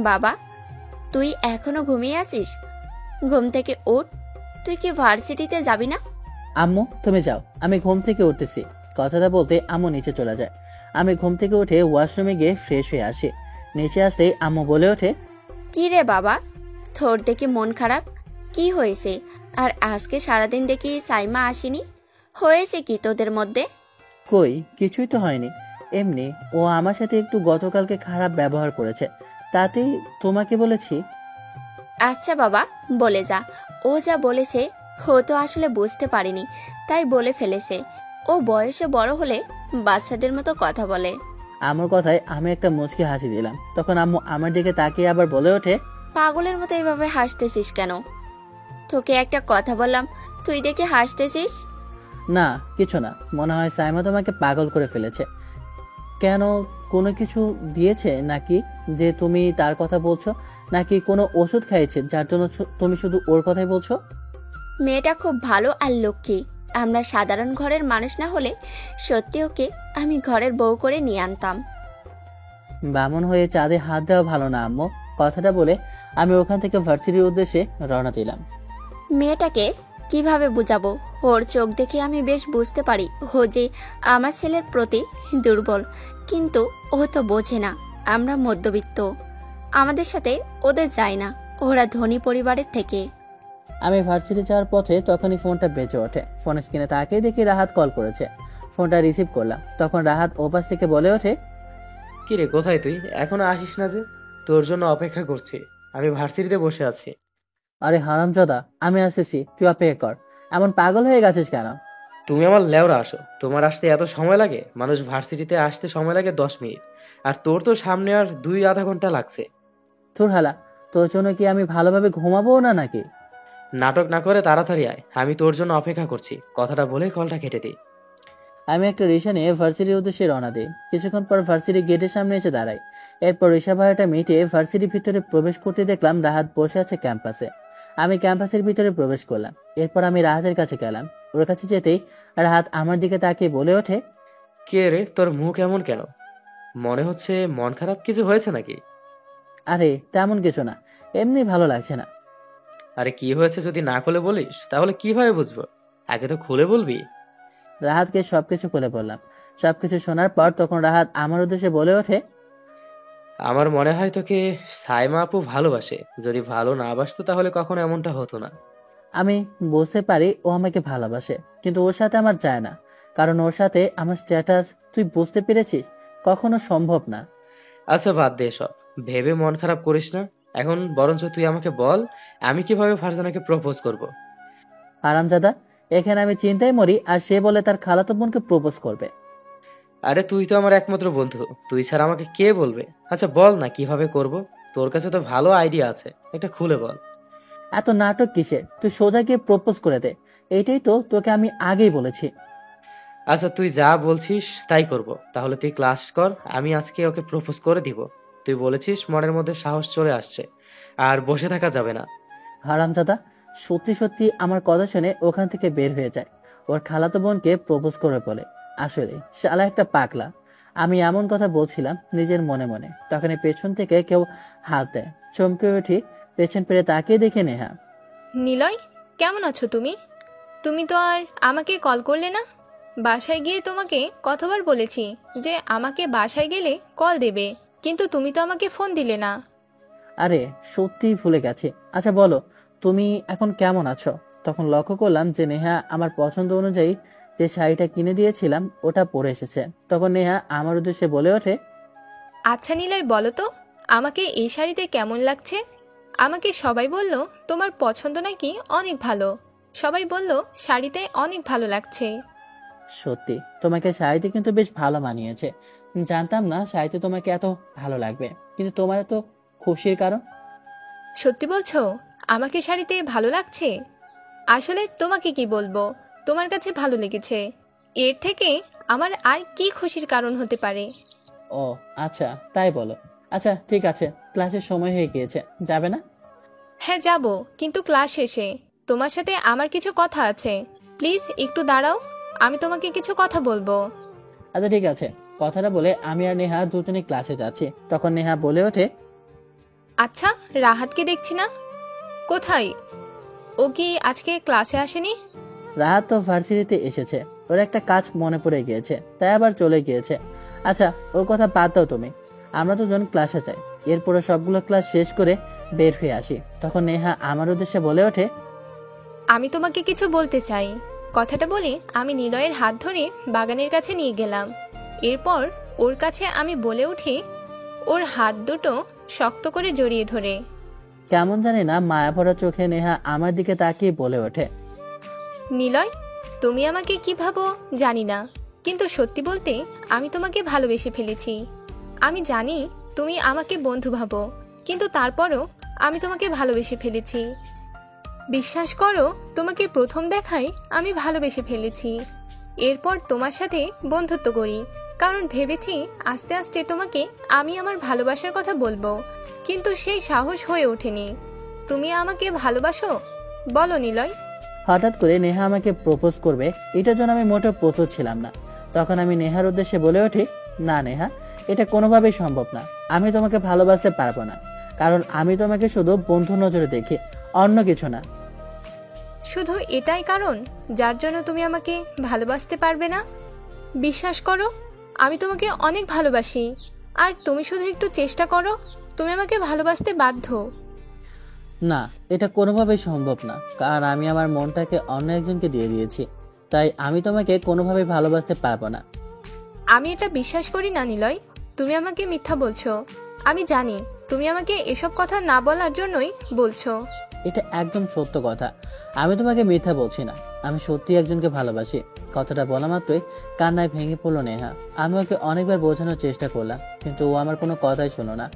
বাবা, তুই এখনো ঘুমিয়ে আছিস? ঘুম থেকে ওঠ, তুই কি ভার্সিটিতে যাবি না? আম্মু তুমি যাও, আমি ঘুম থেকে উঠতেছি। কথাটা বলতে আম্মু নিচে চলে যায়। আমি ঘুম থেকে উঠে ওয়াশরুমে গিয়ে ফ্রেশ হয়ে আসি। নিচে আসতেই আম্মু বলে ওঠে, কি রে বাবা, তোর দেখি মন খারাপ, কি হয়েছে? আর আজকে সারাদিন দেখি সাইমা আসেনি, হয়েছে কি তোদের মধ্যে? কই কিছুই তো হয়নি, এমনি ও আমার সাথে একটু গতকালকে খারাপ ব্যবহার করেছে, তাতেই তোমাকে বলেছি। আচ্ছা বাবা, বলে যা। ও যা বলেছে ও তো আসলে বুঝতে পারেনি, তাই বলে ফেলেছে। ও বয়সে বড় হলে বাচ্চাদের মতো কথা বলে। আমার কথায় আমি একটা মুচকি হাসি দিলাম। তখন আম্মু আমার দিকে তাকিয়ে আবার বলে ওঠে, পাগলের মতো এভাবে হাসতেছিস কেন? তোকে একটা কথা বললাম, তুই দেখে হাসতেছিস। না কিছু না, মনে হয় সাইমা তোমাকে পাগল করে ফেলেছে। কেন, কোনো কিছু দিয়েছে নাকি যে তুমি তার কথা বলছো, নাকি কোনো ওষুধ খাইয়েছে যার জন্য তুমি শুধু ওর কথাই বলছো? মেয়েটা খুব ভালো আর লক্ষ্মী। আমরা সাধারণ ঘরের মানুষ না হলে সত্যি ওকে আমি ঘরের বউ করে নিয়ে আনতাম। বামন হয়ে চাঁদে হাত দেওয়া ভালো না আম্মু। কথাটা বলে আমি ওখান থেকে ভার্সিটির উদ্দেশ্যে রওনা দিলাম। মেয়েটাকে কিভাবে বুঝাবো? ওর চোখ দেখে আমি বেশ বুঝতে পারি ও যে আমার ছেলের প্রতি দুর্বল, কিন্তু ও তো বোঝে না আমরা মধ্যবিত্ত, আমাদের সাথে ওদের যায় না, ওরা ধনী পরিবারের থেকে। আমি ভার্সিটি যাওয়ার পথে তখনই ফোনটা বেজে ওঠে। ফোনের স্ক্রিনে তাকিয়ে দেখি রাহাত কল করেছে। ফোনটা রিসিভ করলাম। তখন রাহাত ওপাশ থেকে বলে ওঠে, কি রে, কোথায় তুই? এখনো আসিস না যে? তোর জন্য অপেক্ষা করছি, আমি ভার্সিটিতে বসে আছি। আরে হারামজাদা, আমি আসতেছি, তুই অপেক্ষা কর। এমন পাগল হয়ে গেছিস কেন? তুমি আমার লেওরা আসো, তোমার আসতে এত সময় লাগে? মানুষ ভার্সিটিতে আসতে সময় লাগে 10 মিনিট, আর তোর তো সামনে আর 2-আধা ঘন্টা লাগছে। তোর হালা, তোর জন্য কি আমি ভালোভাবে ঘুমাবো না নাকি? নাটক না করে তাড়াতাড়ি আয়, আমি তোর জন্য অপেক্ষা করছি। কথাটা বলে কলটা কেটে দিই। আমি একটা রিক্সা নিয়ে ভার্সিটির উদ্দেশ্যে রওনা দিই। কিছুক্ষণ পর ভার্সিটির গেটের সামনে এসে দাঁড়াই। এরপর রিক্সা ভাড়াটা মিটিয়ে ভার্সিটির ভিতরে প্রবেশ করতে দেখলাম রাহাত বসে আছে ক্যাম্পাসে। আমি ক্যাম্পাসের ভিতরে প্রবেশ করলাম। এরপর আমি রাহাতের কাছে গেলাম। ওর কাছে যেতেই রাহাত আমার দিকে তাকিয়ে বলে ওঠে, কে রে, তোর মুখ এমন কেন? মনে হচ্ছে মন খারাপ কিছু হয়েছে নাকি? আরে তেমন কিছু না, এমনি ভালো লাগছে না। আরে কি হয়েছে যদি না খুলে বলিস তাহলে কিভাবে বুঝবো? আগে তো খুলে বলবি। রাহাতকে সবকিছু খুলে বললাম। সবকিছু শোনার পর তখন রাহাত আমার উদ্দেশ্যে বলে ওঠে, আমার মনে হয় তোকে সাইমা আপু ভালোবাসে। যদি ভালো না বাসতো তাহলে কখনো এমনটা হতো না। আমি বুঝতে পারি ও আমাকে ভালোবাসে, কিন্তু ওর সাথে আমার যায় না, কারণ ওর সাথে আমার স্ট্যাটাস তুই বুঝতে পেরেছিস, কখনো সম্ভব না। আচ্ছা বাদ দে সব, ভেবে মন খারাপ করিস না। এখন বরঞ্চ তুই আমাকে বল, আমি কিভাবে ফারজানাকে প্রপোজ করব। আরামজাদা, এখানে আমি চিন্তায় মরি আর সে বলে তার খালাতো বোনকে প্রপোজ করবে। আরে তুই তো আমার একমাত্র বন্ধু, তুই ছাড়া আমাকে কে বলবে? আচ্ছা বল না কিভাবে করব। তোর কাছে তো ভালো আইডিয়া আছে, এটা খুলে বল। এত নাটক কিসের? তুই সোজা গিয়ে প্রপোজ করে দে, এইটাই তো তোকে আমি আগেই বলেছি। আচ্ছা তুই যা বলছিস তাই করব। তাহলে তুই ক্লাস কর, আমি আজকে ওকে প্রপোজ করে দিব। তুই বলেছিস মনের মধ্যে সাহস চলে আসছে, আর বসে থাকা যাবে না। হারামজাদা সত্যি সত্যি আমার কথা শুনে ওখান থেকে বের হয়ে যায়। ওর খালাতো বোনকে প্রপোজ করে বলে। আসলে শালা একটা পাগলা। আমি এমন কথা বলছিলাম নিজের মনে মনে, তখনই পেছন থেকে কেউ হাত দেয়। চমকে উঠি, পেছন পেরে তাকিয়ে দেখে নেহা। নিলয়, কেমন আছো তুমি? তুমি তো আর আমাকে কল করলে না। বাসায় গিয়ে তোমাকে কতবার বলেছি যে আমাকে বাসায় গেলে কল দেবে, কিন্তু তুমি তো আমাকে ফোন দিলে না। আরে সত্যিই ভুলে গেছি। আচ্ছা বলো, তুমি এখন কেমন আছো? তখন লক্ষ্য করলাম যে নেহা আমার পছন্দ অনুযায়ী যে শাড়িটা কিনে দিয়েছিলাম ওটা পরে এসেছে। তখন নেহা আমার উদ্দেশ্যে বলে ওঠে, আচ্ছা নিলয়, বলো তো আমাকে এই শাড়িতে কেমন লাগছে? আমাকে সবাই বলল তোমার পছন্দ নাকি অনেক ভালো। সবাই বলল শাড়িতে অনেক ভালো লাগছে। সত্যি তোমাকে শাড়িতে কিন্তু বেশ ভালো মানিয়েছে। জানতাম না শাড়িতে তোমাকে এত ভালো লাগবে, কিন্তু তোমার তো খুশির কারণ। সত্যি বলছো আমাকে শাড়িতে ভালো লাগছে? আসলে তোমাকে কি বলবো, তোমার কাছে ভালো লেগেছে, এর থেকে আমার আর কি খুশির কারণ হতে পারে? ও আচ্ছা তাই বলো। আচ্ছা ঠিক আছে, ক্লাসের সময় হয়ে গিয়েছে, যাবে না? হ্যাঁ যাব, কিন্তু ক্লাস শেষে। তোমার সাথে আমার কিছু কথা আছে, প্লিজ একটু দাঁড়াও, আমি তোমাকে কিছু কথা বলবো। আচ্ছা ঠিক আছে। কথাটা বলে আমি আর নেহা দুজনে ক্লাসে যাচ্ছি। তখন নেহা বলে ওঠে, আচ্ছা রাহাতকে দেখছি না, কোথায়? ও কি আজকে ক্লাসে আসেনি? রাহাত তো ভার্সিটিতে এসেছে, ওর একটা কাজ মনে পড়ে গিয়েছে, তাই আবার চলে গিয়েছে। আচ্ছা, ওর কথা বাদ দাও তুমি। আমরা দুজন ক্লাসে যাই, এরপরে সবগুলো ক্লাস শেষ করে বের হয়ে আসি। তখন নেহা আমার উদ্দেশ্যে বলে ওঠে, আমি তোমাকে কিছু বলতে চাই। কথাটা বলে আমি নিলয়ের হাত ধরে বাগানের কাছে নিয়ে গেলাম। এরপর ওর কাছে আমি বলে উঠি, ওর হাত দুটো শক্ত করে জড়িয়ে ধরে। কেমন জানি না মায়াভরা চোখে নেহা আমার দিকে তাকিয়ে বলে ওঠে, নিলয়, তুমি আমাকে কি ভাবো জানি না, কিন্তু সত্যি বলতে আমি তোমাকে ভালোবেসে ফেলেছি। আমি জানি তুমি আমাকে বন্ধু ভাবো, কিন্তু তারপরও আমি তোমাকে ভালোবেসে ফেলেছি। বিশ্বাস করো, তোমাকে প্রথম দেখায় আমি ভালোবেসে ফেলেছি। এরপর তোমার সাথে বন্ধুত্ব করি, কারণ ভেবেছি আস্তে আস্তে তোমাকে আমি আমার ভালোবাসার কথা বলবো, কিন্তু সেই সাহস হয়ে ওঠেনি। তুমি আমাকে ভালোবাসো? বলো নিলয়। হঠাৎ করে নেহা আমাকে প্রপোজ করবে, এটার জন্য আমি মোটেও প্রস্তুত ছিলাম না। তখন আমি নেহার উদ্দেশ্যে বলে উঠি, না নেহা, এটা কোনোভাবেই সম্ভব না। আমি তোমাকে ভালোবাসতে পারবো না, কারণ আমি তোমাকে শুধু বন্ধু নজরে দেখি, অন্য কিছু না। শুধু এটাই কারণ যার জন্য তুমি আমাকে ভালোবাসতে পারবে না? বিশ্বাস করো, আমি তোমাকে অনেক ভালোবাসি, আর তুমি শুধু একটু চেষ্টা করো, তুমি আমাকে ভালোবাসতে বাধ্য। না, এটা কোনোভাবেই সম্ভব না, কারণ আমি আমার মনটাকে অন্য একজনকে দিয়ে দিয়েছি, তাই আমি তোমাকে কোনোভাবেই ভালোবাসতে পারবো না। আমি এটা বিশ্বাস করি না নিলয়, তুমি আমাকে মিথ্যা বলছো। আমি জানি তুমি আমাকে এসব কথা না বলার জন্যই বলছো। এটা একদম সত্য কথা, আমি তোমাকে মিথ্যা বলছি না, আমি সত্যি একজনকে ভালোবাসি। কথাটা বলা মাত্রই কান্নায় ভেঙে পড়লো নেহা। আমি ওকে অনেকবার বোঝানোর চেষ্টা করলাম, কিন্তু ও আমার কোনো কথাই শোনো না।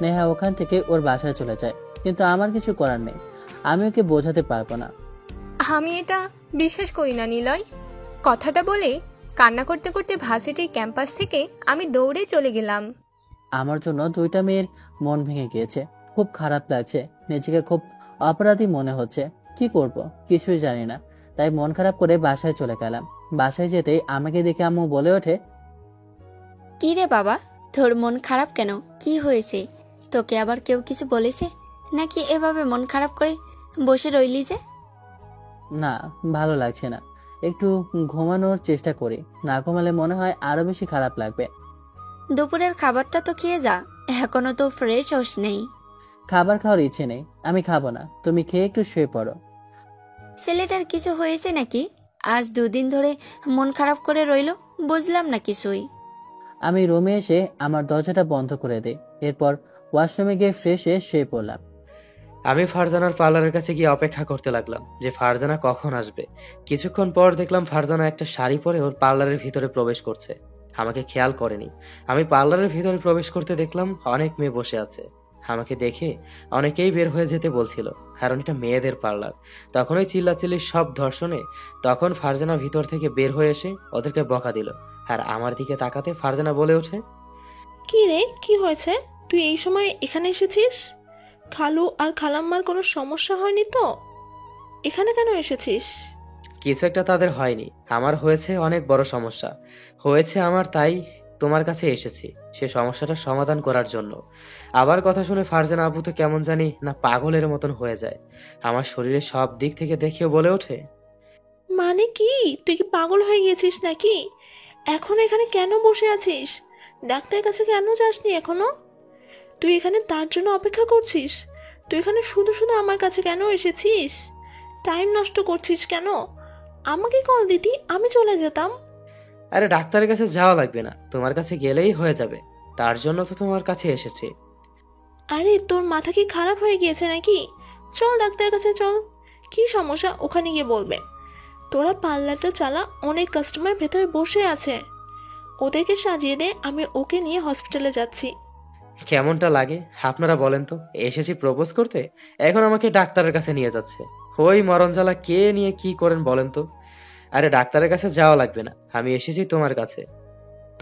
নেহা ওখান থেকে ওর বাসায় চলে যায়, কিন্তু আমার কিছু করার নেই, আমি ওকে বোঝাতে পারবো না। আমি এটা বিশ্বাস করি না নিলয়। কথাটা বলে কান্না করতে করতে ভার্সিটির ক্যাম্পাস থেকে আমি দৌড়ে চলে গেলাম। আমার জন্য দুইটা মেয়ের মন ভেঙে গিয়েছে, খুব খারাপ লাগছে, নিজেকে খুব অপরাধী মনে হচ্ছে। কি করব কিছুই জানি না, তাই মন খারাপ করে বাসায় চলে গেলাম। বাসায় যেতেই আমাকে দেখে আম্মু বলে ওঠে, কি রে বাবা, তোর মন খারাপ কেন? কি হয়েছে? তোকে আবার কেউ কিছু বলেছে নাকি এভাবে মন খারাপ করে বসে রইলি যে? না, ভালো লাগছে না, একটু ঘুমানোর চেষ্টা করি, না ঘুমালে মনে হয় আরো বেশি খারাপ লাগবে। দুপুরের খাবারটা তো খেয়ে যা, এখনো তো ফ্রেশ হোস নেই। খাবার খাওয়ার ইচ্ছে নেই, আমি খাবো না, তুমি খেয়ে একটু শুয়ে পড়ো। ছেলেটার কিছু হয়েছে নাকি? আজ দুদিন ধরে মন খারাপ করে রইলো, বুঝলাম না কিছুই। আমি রুমে এসে আমার দরজাটা বন্ধ করে দিই, এরপর ওয়াশরুমে গিয়ে ফ্রেশ হয়ে শুয়ে পড়লাম। আমি ফারজানার পার্লারের কাছে গিয়ে অপেক্ষা করতে লাগলাম যে ফারজানা কখন আসবে। কিছুক্ষণ পর দেখলাম ফারজানা একটা শাড়ি পরে ওর পার্লারের ভিতরে প্রবেশ করছে। আমাকে খেয়াল করেনি। আমি পার্লারের ভিতরে প্রবেশ করতে দেখলাম অনেক মেয়ে বসে আছে। আমাকে দেখে অনেকেই বের হয়ে যেতে বলছিল, কারণ এটা মেয়েদের পার্লার। তখন ওই চিল্লাচিল্লির সব ধর্ষণে তখন ফারজানা ভিতর থেকে বের হয়ে এসে ওদেরকে বকা দিল। আর আমার দিকে তাকাতে ফারজানা বলে ওঠে, কি রে, কি হয়েছে? তুই এই সময় এখানে এসেছিস? খালু আর খালাম্মার কোনো সমস্যা হয়নি তো? এখানে কেন এসেছিস? কিছু একটা তাদের হয়নি, আমার হয়েছে অনেক বড় সমস্যা হয়েছে আমার, তাই তোমার কাছে এসেছি সে সমস্যাটা সমাধান করার জন্য। আবার কথা শুনে ফারজানা আপু তো কেমন জানি না পাগলের মতন হয়ে যায়। আমার শরীরের সব দিক থেকে দেখে বলে ওঠে, মানে কি, তুই কি পাগল হয়ে গেছিস নাকি? এখন এখানে কেন বসে আছিস? ডাক্তারের কাছে কেন যাসনি এখনো? তুই এখানে তার জন্য অপেক্ষা করছিস? তুই এখানে শুধু শুধু আমার কাছে কেন এসেছিস? টাইম নষ্ট করছিস কেন? আমাকে কল দিতি, আমি চলে যেতাম। আরে ডাক্তারের কাছে যাওয়া লাগবে না, তোমার কাছে গেলেই হয়ে যাবে, তার জন্য তো তোমার কাছে এসেছি। আরে তোর মাথা কি খারাপ হয়ে গিয়েছে নাকি? চল ডাক্তারের কাছে চল। কি সমস্যা ওখানে গিয়ে বলবে। তোরা পার্লারটা চালা, অনেক কাস্টমার ভেতরে বসে আছে, ওদেরকে সাজিয়ে দে, আমি ওকে নিয়ে হসপিটালে যাচ্ছি। কেমনটা লাগে আপনারা বলেন তো? এসেছি প্রপোজ করতে, এখন আমাকে ডাক্তারের কাছে নিয়ে যাচ্ছে। ওই মরণজ্বালা কে নিয়ে কি করেন বলেন তো? আরে ডাক্তারের কাছে যাওয়া লাগবে না, আমি এসেছি তোমার কাছে।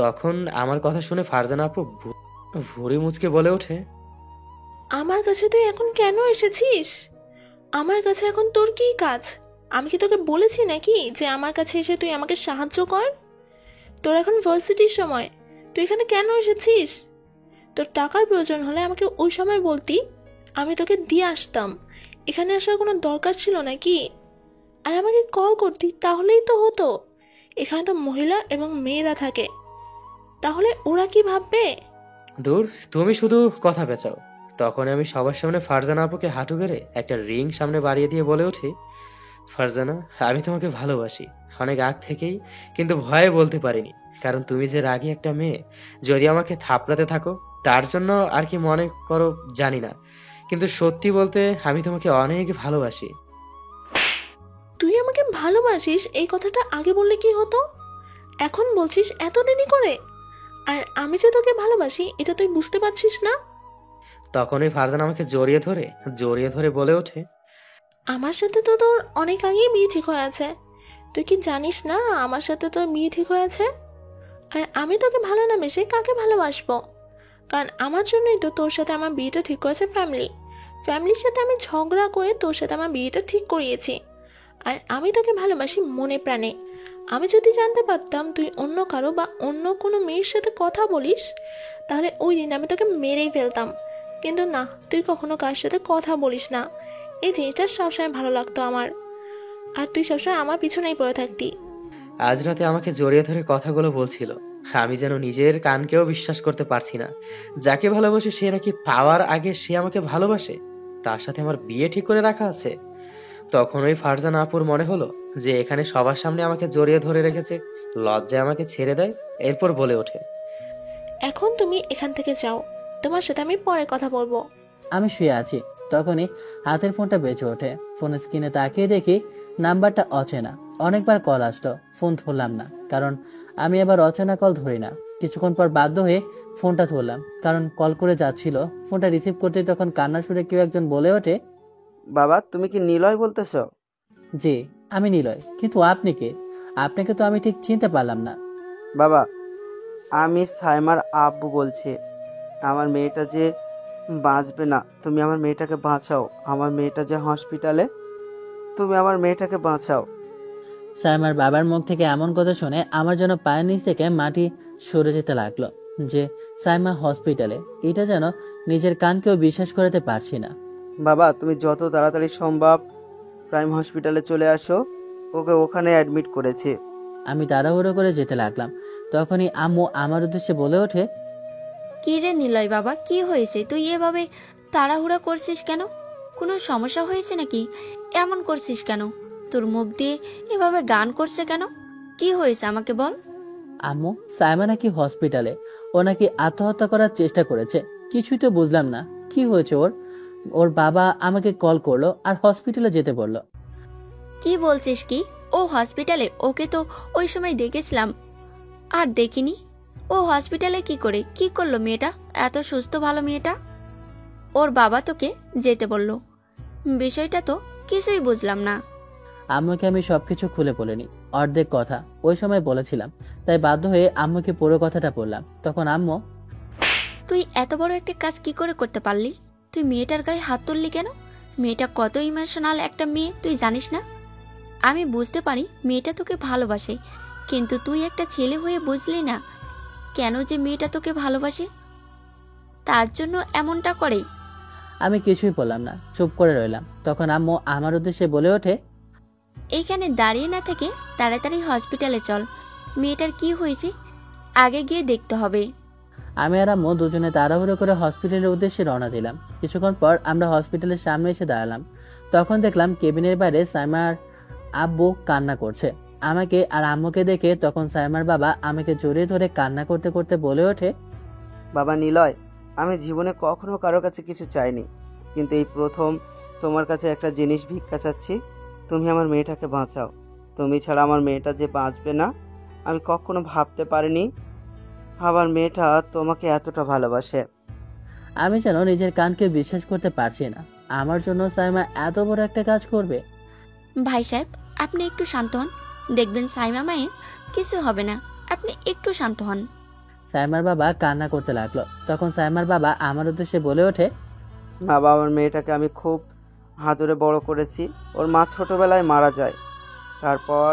তখন আমার কথা শুনে ফারজানা আপু ভুঁড়ি মুচকে বলে ওঠে, আমার কাছে তুই এখন কেন এসেছিস? আমার কাছে এখন তোর কি কাজ? আমি কি তোকে বলেছি নাকি যে আমার কাছে এসে তুই আমাকে সাহায্য কর? তোর এখন ভার্সিটির সময়, তুই এখানে কেন এসেছিস? তোর টাকার প্রয়োজন হলে আমাকে ওই সময় বলতি, আমি তোকে দিয়ে আসতাম। এখানে আসার কোনো দরকার ছিল নাকি? আর আমাকে কল করতি তাহলেই তো হতো। এখানে তো মহিলা এবং মেয়েরা থাকে, তাহলে ওরা কি ভাববে? দূর, তুমি শুধু কথা পেঁচাও। তখন আমি সবার সামনে ফারজানা আপুকে হাঁটু গেড়ে একটা রিং সামনে বাড়িয়ে দিয়ে বলে উঠি, ফারজানা, আমি তোমাকে ভালোবাসি অনেক আগ থেকেই, কিন্তু ভয়ে বলতে পারিনি, কারণ তুমি যে রাগী একটা মেয়ে, যদি আমাকে থাপড়াতে থাকো তার জন্য আর কি মনে করো জানি না, কিন্তু সত্যি বলতে আমি তোমাকে অনেক ভালোবাসি। তুই আমাকে ভালোবাসিস এই কথাটা আগে বললে কি হতো? এখন বলছিস এত দেরি করে? আর আমি যে তোকে ভালোবাসি এটা তুই বুঝতে পারছিস না? তখনই ফারজানা আমাকে জড়িয়ে ধরে বলে ওঠে, আমার সাথে তো তোর অনেক আগেই বিয়ে ঠিক হয়ে আছে। তুই কি জানিস না আমার সাথে তোর বিয়ে ঠিক হয়ে আছে? আর আমি তোকে ভালো না বেশি কাকে ভালোবাসবো? কারণ আমার জন্যই তো তোর সাথে আমার বিয়েটা ঠিক করেছে ফ্যামিলির সাথে আমি ঝগড়া করে তোর সাথে আমার বিয়েটা ঠিক করিয়েছি। আর আমি তোকে ভালোবাসি মনে প্রাণে। আমি যদি জানতে পারতাম তুই অন্য কারো বা অন্য কোনো মেয়ের সাথে কথা বলিস, তাহলে ওই দিন আমি তোকে মেরেই ফেলতাম। কিন্তু না, তুই কখনো কার সাথে কথা বলিস না। এই জিনিসটা সবসময় ভালো লাগতো আমার। আর তুই সবসময় আমার পিছনেই পড়ে থাকতি। আজ রাতে আমাকে জড়িয়ে ধরে কথাগুলো বলছিল, আমি যেন নিজের কানকেও বিশ্বাস করতে পারছি না। যাকে ভালোবাসে সে নাকি পাওয়ার আগে সে আমাকে ভালোবাসে, তার সাথে আমার বিয়ে ঠিক করে রাখা আছে। তখন ওই ফারজানা আপুর মনে হলো যে এখানে সবার সামনে আমাকে জড়িয়ে ধরে রেখেছে, লজ্জায় আমাকে ছেড়ে দেয়। এরপর বলে ওঠে, এখন তুমি এখান থেকে যাও, তোমার সাথে আমি পরে কথা বলবো। আমি শুয়ে আছি, তখনই হাতের ফোনটা বেজে ওঠে। ফোনের স্ক্রিনে তাকিয়ে দেখি নাম্বারটা অচেনা। অনেকবার কল আসলো, ফোন ধরলাম না, কারণ আমি আবার অচেনা কল ধরি না। কিছুক্ষণ পর বাধ্য হয়ে ফোনটা ধরলাম, কারণ কল করে যাচ্ছিল। ফোনটা রিসিভ করতে তখন কান্না সুরে কেউ একজন বলে ওঠে, বাবা, তুমি কি নিলয় বলতেছ? জি আমি নিলয়, কিন্তু আপনি কে? আপনাকে তো আমি ঠিক চিনতে পারলাম না। বাবা, আমি সাইমার আব্বু বলছি। আমার মেয়েটা যে বাঁচবে না, তুমি আমার মেয়েটাকে বাঁচাও। আমার মেয়েটা যে হসপিটালে, তুমি আমার মেয়েটাকে বাঁচাও। সাইমার বাবার মুখ থেকে এমন কথা শুনে আমার যেন পায়ের নিচ থেকে মাটি সরে যেতে লাগলো, যে সাইমা হসপিটালে, এটা যেন নিজের কানকেও বিশ্বাস করতে পারছি না। বাবা, তুমি যত তাড়াতাড়ি সম্ভব প্রাইম হসপিটালে চলে আসো, ওকে ওখানে অ্যাডমিট করেছি। আমি তাড়াহুড়ো করে যেতে লাগলাম, তখনই আম্মু আমার উদ্দেশ্যে বলে ওঠে, কি রে নিলয় বাবা, কি হয়েছে? তুই এভাবে তাড়াহুড়া করছিস কেন? কোনো সমস্যা হয়েছে নাকি? এমন করছিস কেন? তোর মুখ দিয়ে এভাবে গান করছে কেন? কি হয়েছে আমাকে বল। আম্মু, সাইমা নাকি হসপিটালে, ও নাকি আত্মহত্যা করার চেষ্টা করেছে। কিছুই তো বুঝলাম না, কি হয়েছে ওর? ওর বাবা আমাকে কল করলো আর হসপিটালে যেতে বললো। কি বলছিস কি? ও হসপিটালে? ওকে তো ওই সময় দেখেছিলাম, আর দেখিনি। ও হসপিটালে কি করে, কি করলো মেয়েটা? এত সুস্থ ভালো মেয়েটা, ওর বাবা তোকে যেতে বললো? বিষয়টা তো কিছুই বুঝলাম না। আম্মুকে আমি সবকিছু খুলে বলিনি, অর্ধেক কথা ওই সময় বলেছিলাম, তাই বাধ্য হয়ে আম্মুকে পুরো কথাটা বললাম। তখন আম্মু, তুই এত বড় একটা কাজ কি করে করতে পারলি? তুই মেয়েটার গায়ে হাত তুললি কেন? মেয়েটা কত ইমোশনাল একটা মেয়ে, তুই জানিস না? আমি বুঝতে পারি মেয়েটা তোকে ভালোবাসে, কিন্তু তুই একটা ছেলে হয়ে বুঝলি না কেন যে মেয়েটা তোকে ভালোবাসে, তার জন্য এমনটা করে। আমি কিছুই বললাম না, চুপ করে রইলাম। তখন আম্মু আমার উদ্দেশ্যে বলে ওঠে, এইখানে দাঁড়িয়ে না থেকে তাড়াতাড়ি হসপিটালে চল। মেয়েটার কি হয়েছে আগে গিয়ে দেখতে হবে। আমি আর আম্মু দুজনে তাড়াহুড়ো করে হসপিটালের উদ্দেশ্যে রওনা দিলাম। কিছুক্ষণ পর আমরা হসপিটালের সামনে এসে দাঁড়ালাম। তখন দেখলাম কেবিনের বাইরে সাইমার আব্বু কান্না করছে। আমাকে আর আম্মুকে দেখে তখন সাইমার বাবা আমাকে জড়িয়ে ধরে কান্না করতে করতে বলে ওঠে, বাবা নিলয়, আমি জীবনে কখনো কারো কাছে কিছু চাইনি, কিন্তু এই প্রথম তোমার কাছে একটা জিনিস ভিক্ষা চাচ্ছি। তুমি আমার মেয়েটাকে বাঁচাও। তুমি ছাড়া আমার মেয়েটা যে বাঁচবে না, আমি কখনো ভাবতে পারিনি আমার মেয়েটা তোমাকে এতটা ভালোবাসে। আমি যেন নিজের কানকে বিশ্বাস করতে পারছি না, আমার জন্য সাইমা এত বড় একটা কাজ করবে। ভাই সাহেব, আপনি একটু শান্ত হন, দেখবেন সাইমা মায়ের কিছু হবে না। আপনি একটু শান্ত হন। সাইমার বাবা কান্না করতে লাগলো। তখন সাইমার বাবা আমার উদ্দেশ্যে বলে ওঠে, বাবা, আমার মেয়েটাকে আমি খুব হাতুড়ে বড় করেছি। ওর মা ছোটবেলায় মারা যায়, তারপর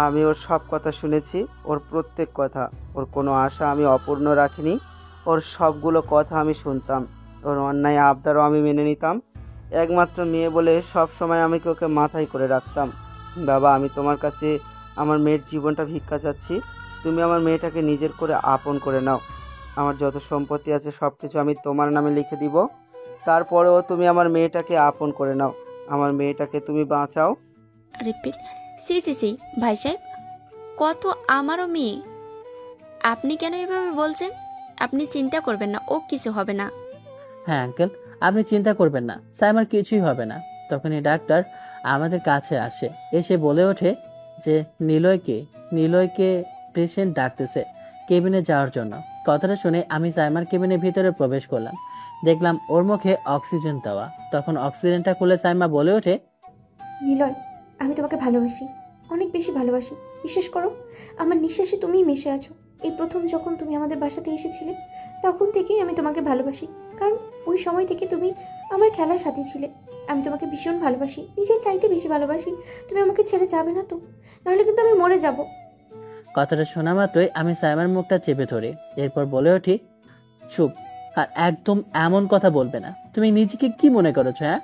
আমি ওর সব কথা শুনেছি, ওর প্রত্যেক কথা। ওর কোনো আশা আমি অপূর্ণ রাখিনি, ওর সবগুলো কথা আমি শুনতাম, ওর অন্যায় আবদারও আমি মেনে নিতাম। একমাত্র মেয়ে বলে সব সময় আমি ওকে মাথায় করে রাখতাম। বাবা, আমি তোমার কাছে আমার মেয়ের জীবনটা ভিক্ষা চাচ্ছি। তুমি আমার মেয়েটাকে নিজের করে আপন করে নাও। আমার যত সম্পত্তি আছে সব কিছু আমি তোমার নামে লিখে দিব। তারপরেও তুমি আমার মেয়েটাকে আপন করে নাও। আমার মেয়েটাকে তুমি বাঁচাও। রিপিট। সি সি সি ভাই সাহেব, কত আমারও মেয়ে। আপনি কেন এভাবে বলছেন? আপনি চিন্তা করবেন না, ও কিছু হবে না। হ্যাঁ আঙ্কেল, আপনি চিন্তা করবেন না, সাইমার কিছুই হবে না। তখনই ডাক্তার আমাদের কাছে আসে, এসে বলে ওঠে যে নিলয়কে পেশেন্ট ডাকতেছে কেবিনে যাওয়ার জন্য। কথাটা শুনে আমি সাইমার কেবিনের ভিতরে প্রবেশ করলাম। দেখলাম ওর মুখে অক্সিজেন দেওয়া। তখন অক্সিজেনটা খুলে সাইমা বলে ওঠে, নিলয়, আমি তোমাকে ভালোবাসি, অনেক বেশি ভালোবাসি। বিশ্বাস করো, আমার নিঃশ্বাসে তুমিই মিশে আছো। এই প্রথম যখন তুমি আমাদের বাসাতে এসেছিলে তখন থেকেই আমি তোমাকে ভালোবাসি, কারণ ওই সময় থেকে তুমি আমার খেলার সাথী ছিলে। আমি তোমাকে ভীষণ ভালোবাসি, নিজের চাইতে বেশি ভালোবাসি। তুমি আমাকে ছেড়ে যাবে না তো? নাহলে কিন্তু আমি মরে যাব। কথাটা শোনা মাত্রই আমি সাইমার মুখটা চেপে ধরি। এরপর বলে উঠি, চুপ, আর একদম এমন কথা বলবে না। তুমি নিজেকে কি মনে করেছো? হ্যাঁ,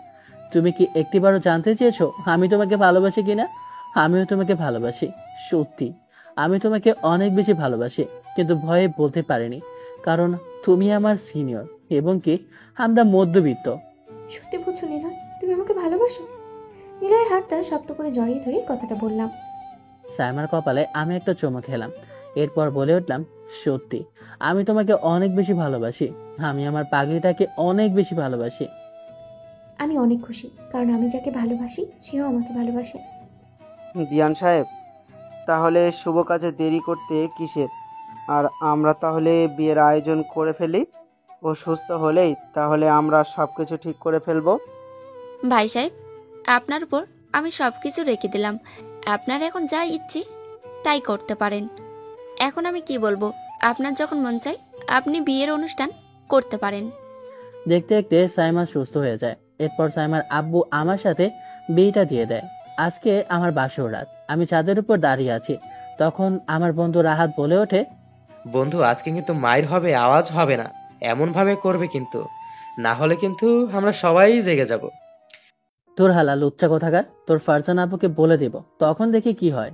তুমি কি একটিবারও জানতে চেয়েছো আমি তোমাকে ভালোবাসি কিনা? আমিও তোমাকে ভালোবাসি, সত্যি আমি তোমাকে অনেক বেশি ভালোবাসি, কিন্তু ভয়ে বলতে পারিনি, কারণ তুমি আমার সিনিয়র এবং কি আমরা মধ্যবিত্ত। সত্যি বলছো নিলয়, তুমি আমাকে ভালোবাসো? নিলয়ের হাতটা শক্ত করে জড়িয়ে ধরে কথাটা বললাম। সাইমার কপালে আমি একটা চুমু খেলাম। এরপর বলে উঠলাম, সত্যি আমি তোমাকে অনেক বেশি ভালোবাসি। আমি আমার পাগলিটাকে অনেক বেশি ভালোবাসি। আমি অনেক খুশি, কারণ আমি যাকে ভালোবাসি সেও আমাকে ভালোবাসে। দিয়ান সাহেব, তাহলে শুভ কাজে দেরি করতে কিসের? আর আমরা তাহলে বিয়ের আয়োজন করে ফেলি। ও সুস্থ হলেই তাহলে আমরা সব কিছু ঠিক করে ফেলবো। ভাই সাহেব, আপনার উপর আমি সব কিছু রেখে দিলাম। আপনার এখন যা ইচ্ছে তাই করতে পারেন। এখন আমি কি বলবো? আপনার যখন মন চাই আপনি বিয়ের অনুষ্ঠান করতে পারেন। দেখতে দেখতে সাইমা সুস্থ হয়ে যায়। এরপর সাইমার আব্বু আমার সাথে বিয়েটা দিয়ে দেয়। আজকে আমার বাসর রাত। আমি ছাদের উপর দাঁড়িয়ে আছি। তখন আমার বন্ধু রাহাত বলে ওঠে, বন্ধু, আজকে কিন্তু মায়ের হবে, আওয়াজ হবে না, এমন ভাবে করবে কিন্তু, না হলে কিন্তু আমরা সবাই জেগে যাব। তোর হালা লুচ্চা কোথাকার, তোর ফারজান আব্বুকে বলে দিব, তখন দেখি কি হয়।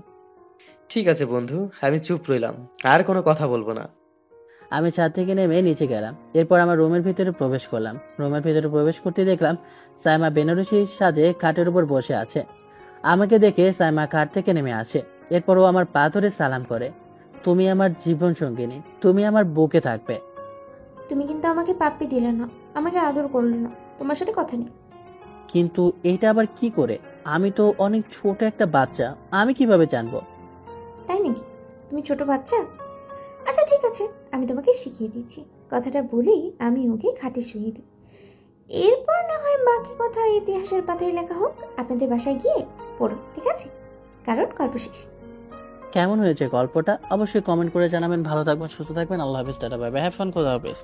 ঠিক আছে বন্ধু, আমি চুপ রইলাম, আর কোনো কথা বলবো না। আমি ছাদ থেকে নেমে নিচে গেলাম। এরপর আমার রুমের ভিতরে প্রবেশ করলাম। রুমের ভিতরে প্রবেশ করতে দেখলাম সাইমা বেনারসি সাজে খাটের উপর বসে আছে। আমাকে দেখে সাইমা খাট থেকে নেমে আসে। এরপর ও আমার পা ধরে সালাম করে, তুমি আমার জীবন সঙ্গিনী, তুমি আমার বুকে থাকবে। তুমি কিন্তু আমাকে পাপ্পি দিলে না, আমাকে আদর করলে না, তোমার সাথে কথা নেই। কিন্তু এটা আবার কি করে? আমি তো অনেক ছোট একটা বাচ্চা, আমি কিভাবে জানবো? তাই নাকি? তুমি ছোট বাচ্চা? আচ্ছা ঠিক আছে, আমি তোমাকে শিখিয়ে দিচ্ছি। কথাটা বলেই আমি ওকে খাটে শুয়ে দিই। এরপর না হয় বাকি কথা ইতিহাসের পাতায় লেখা হোক, আপনাদের বাসায় গিয়ে পড়ো, ঠিক আছে? কারণ গল্প শেষ। কেমন হয়েছে গল্পটা অবশ্যই কমেন্ট করে জানাবেন। ভালো থাকবেন, সুস্থ থাকবেন। আল্লাহ হাফেজ, tata, bye bye, have fun, খোদা হাফেজ।